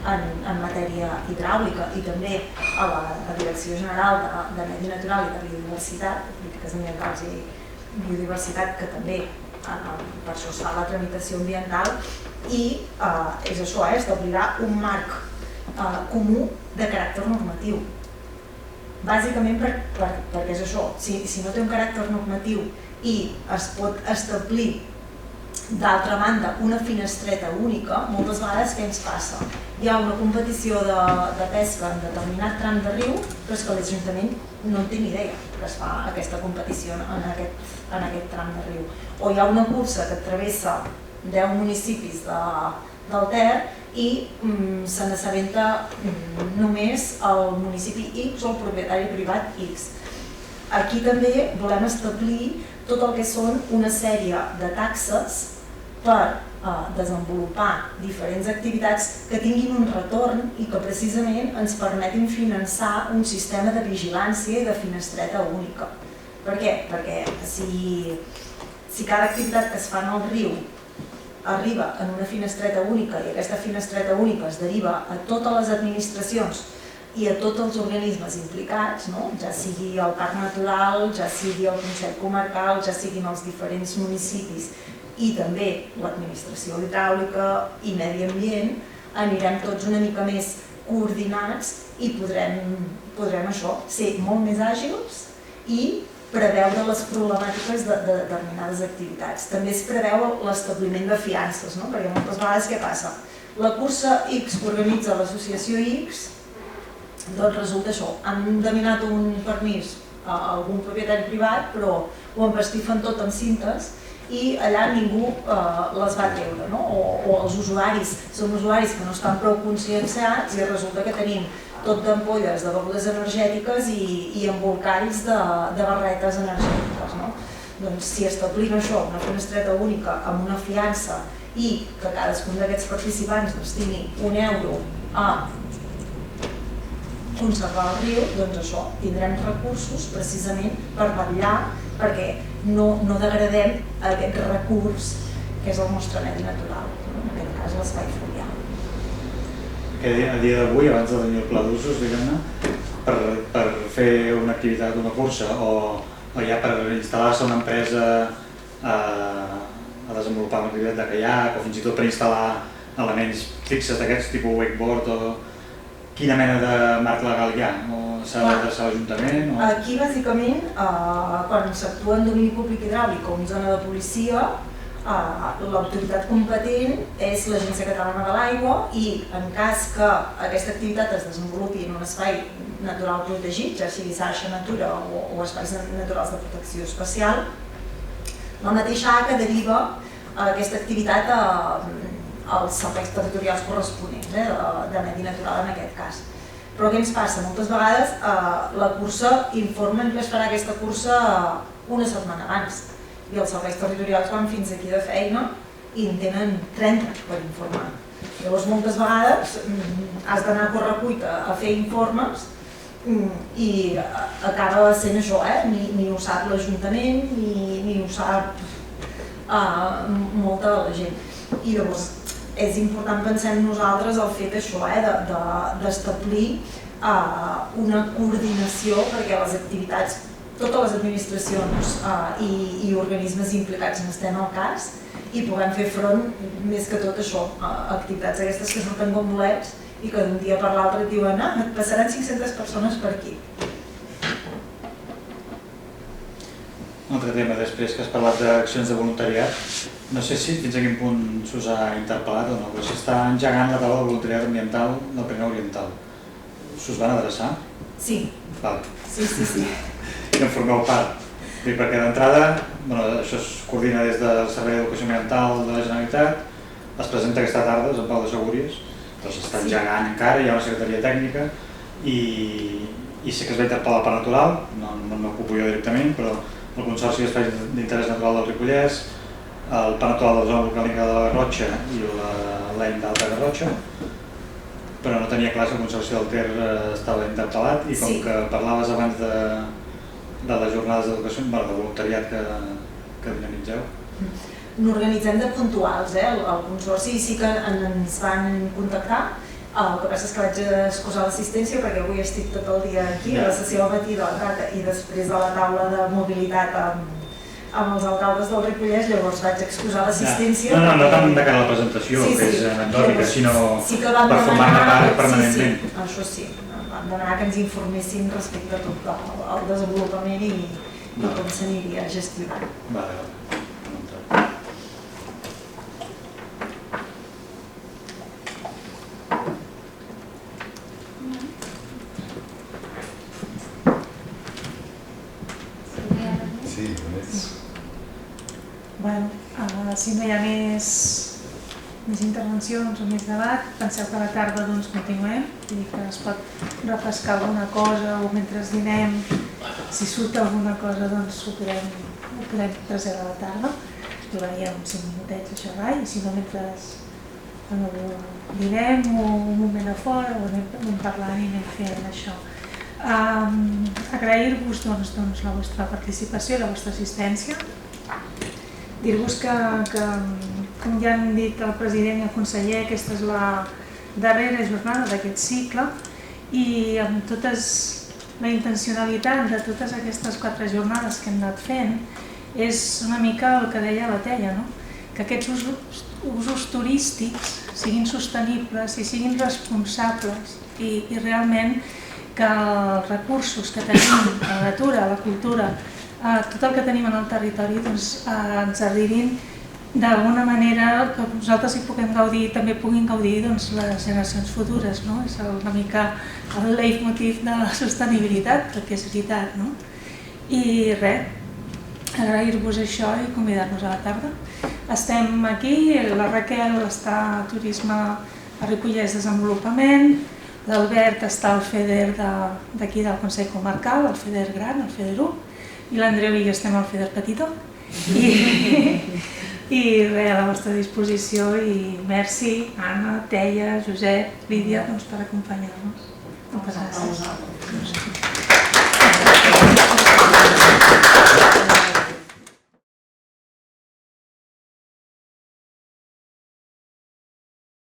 en matèria hidràulica, i també a la Direcció General de Medi Natural i de Biodiversitat, Polítiques Ambientals i Biodiversitat, que també per això es fa la tramitació ambiental, i és això, establirà un marc comú de caràcter normatiu. Bàsicament perquè és això, si no té un caràcter normatiu i es pot establir d'altra banda una finestreta única, moltes vegades què ens passa? Hi ha una competició de pesca en determinat tram de riu, però és que l'Ajuntament no en té ni idea que es fa aquesta competició en aquest tram de riu. O hi ha una cursa que travessa 10 municipis del Ter i se n'assabenta només el municipi X o el propietari privat X. Aquí també volem establir tot el que són una sèrie de taxes per desenvolupar diferents activitats que tinguin un retorn i que precisament ens permetin finançar un sistema de vigilància i de finestreta única. Per què? Perquè si cada activitat que es fa en el riu arriba en una finestreta única i aquesta finestreta única es deriva a totes les administracions i a tots els organismes implicats, ja sigui el Parc Natural, ja sigui el Consell Comarcal, ja siguin els diferents municipis i també l'administració hidràulica i medi ambient, anirem tots una mica més coordinats i podrem això, ser molt més àgils i preveure les problemàtiques de determinades activitats. També es preveu l'establiment de fiances, perquè moltes vegades què passa? La cursa X que organitza l'associació X, doncs resulta això, han demanat un permís a algun propietari privat, però ho empastifen tot amb cintes i allà ningú les va treure, o els usuaris són usuaris que no estan prou conscienciats i resulta que tenim tot d'ampolles de begudes energètiques i embolcalls de barretes energètiques. Doncs si establim això, una finestreta única amb una fiança i que cadascun d'aquests participants destini €1 a conservar el riu, doncs això, tindrem recursos precisament per vetllar perquè no degradem aquest recurs que és el nostre medi natural, en aquest cas l'espai fluvial. A dia d'avui, abans de tenir el pla d'usos, diguem-ne, per fer una activitat, una cursa, o ja per instal·lar-se una empresa a desenvolupar una activitat de caiac, o fins i tot per instal·lar elements fixes d'aquests, tipus wakeboard, o quina mena de marc legal hi ha? S'ha d'adreçar a l'Ajuntament? Aquí, bàsicament, quan s'actua en domini públic hidràulic o en zona de policia, l'autoritat competent és l'Agència Catalana de l'Aigua i en cas que aquesta activitat es desenvolupi en un espai natural protegit, ja sigui xarxa natura o espais naturals de protecció especial, la mateixa ACA deriva aquesta activitat als serveis territorials corresponents, de medi natural en aquest cas. Però què ens passa? Moltes vegades la cursa informen que es farà aquesta cursa una setmana abans i els serveis territorials van fins aquí de feina i en tenen 30 per informar. Llavors moltes vegades has d'anar a correcuita a fer informes i acaba sent això, ni ho sap l'Ajuntament ni ho sap molta de la gent. I llavors és important, pensem nosaltres, el fet això, d'establir una coordinació perquè les activitats, totes les administracions i organismes implicats n'estem al cas i puguem fer front, més que tot això, a activitats aquestes que surten com bolets i que d'un dia per l'altre et diuen et passaran 500 persones per aquí. Un altre tema després que has parlat d'accions de voluntariat, no sé si fins a quin punt s'us ha interpel·lat o no, però s'està engegant la taula de voluntariat ambiental del Pirineu Oriental. S'us van adreçar? Sí. Vale. Sí. I en formeu part. Perquè d'entrada, això es coordina des del Servei d'Educació Ambiental de la Generalitat, es presenta aquesta tarda a Pau de Segúries, però s'està engegant encara, hi ha una secretaria tècnica i sé que es va interpel·lar el Parc Natural, no m'ocupo jo directament, però el Consorci d'Espais d'Interès Natural del Ripollès, el Parc Natural de la Zona Volcànica de la Garrotxa i l'EIM d'Alta Garrotxa, però no tenia clar si el Consorci del Ter estava interpel·lat i com que parlaves abans de les jornades d'educació, de voluntariat que dinamitzeu. N'organitzem de puntuals, el Consorci sí que ens van contactar, el que passa és que vaig excusar l'assistència perquè avui estic tot el dia aquí, a la sessió al matí de la tarda i després de la taula de mobilitat amb els alcaldes del Ripollès, llavors vaig excusar l'assistència. No tant de cara a la presentació, que és anecdòtica, sinó per formar-ne part permanentment. Sí, això sí, vam demanar que ens informessin respecte a tot el desenvolupament i com s'aniria gestionant. Vale. Si no hi ha més intervencions o més debat, penseu que a la tarda continuem, vull dir que es pot refrescar alguna cosa o mentre dinem, si surt alguna cosa ho podem traslladar a la tarda, duraria uns 5 minutets això i si no mentre dinem o un moment a fora o anem parlant i anem fent això. Agrair-vos la vostra participació i la vostra assistència. Dir-vos que, com ja han dit el president i el conseller, aquesta és la darrera jornada d'aquest cicle i amb la intencionalitat de totes aquestes 4 jornades que hem anat fent és una mica el que deia la Teia, que aquests usos turístics siguin sostenibles i siguin responsables i realment que els recursos que tenim, la natura, la cultura, tot el que tenim en el territori ens arribin d'alguna manera que nosaltres hi puguem gaudir i també puguin gaudir les generacions futures. És una mica el leitmotiv de la sostenibilitat, perquè és veritat. I res, agrair-vos això i convidar-nos a la tarda. Estem aquí, la Raquel està a Turisme a Ripollès Desenvolupament, l'Albert està al FEDER d'aquí del Consell Comarcal, el FEDER Gran, el FEDER 1, i l'Andreu i jo estem al FEDER Petitó. I res, a la vostra disposició i merci, Anna, Teia, Josep, Lídia, per acompanyar-nos. Moltes gràcies.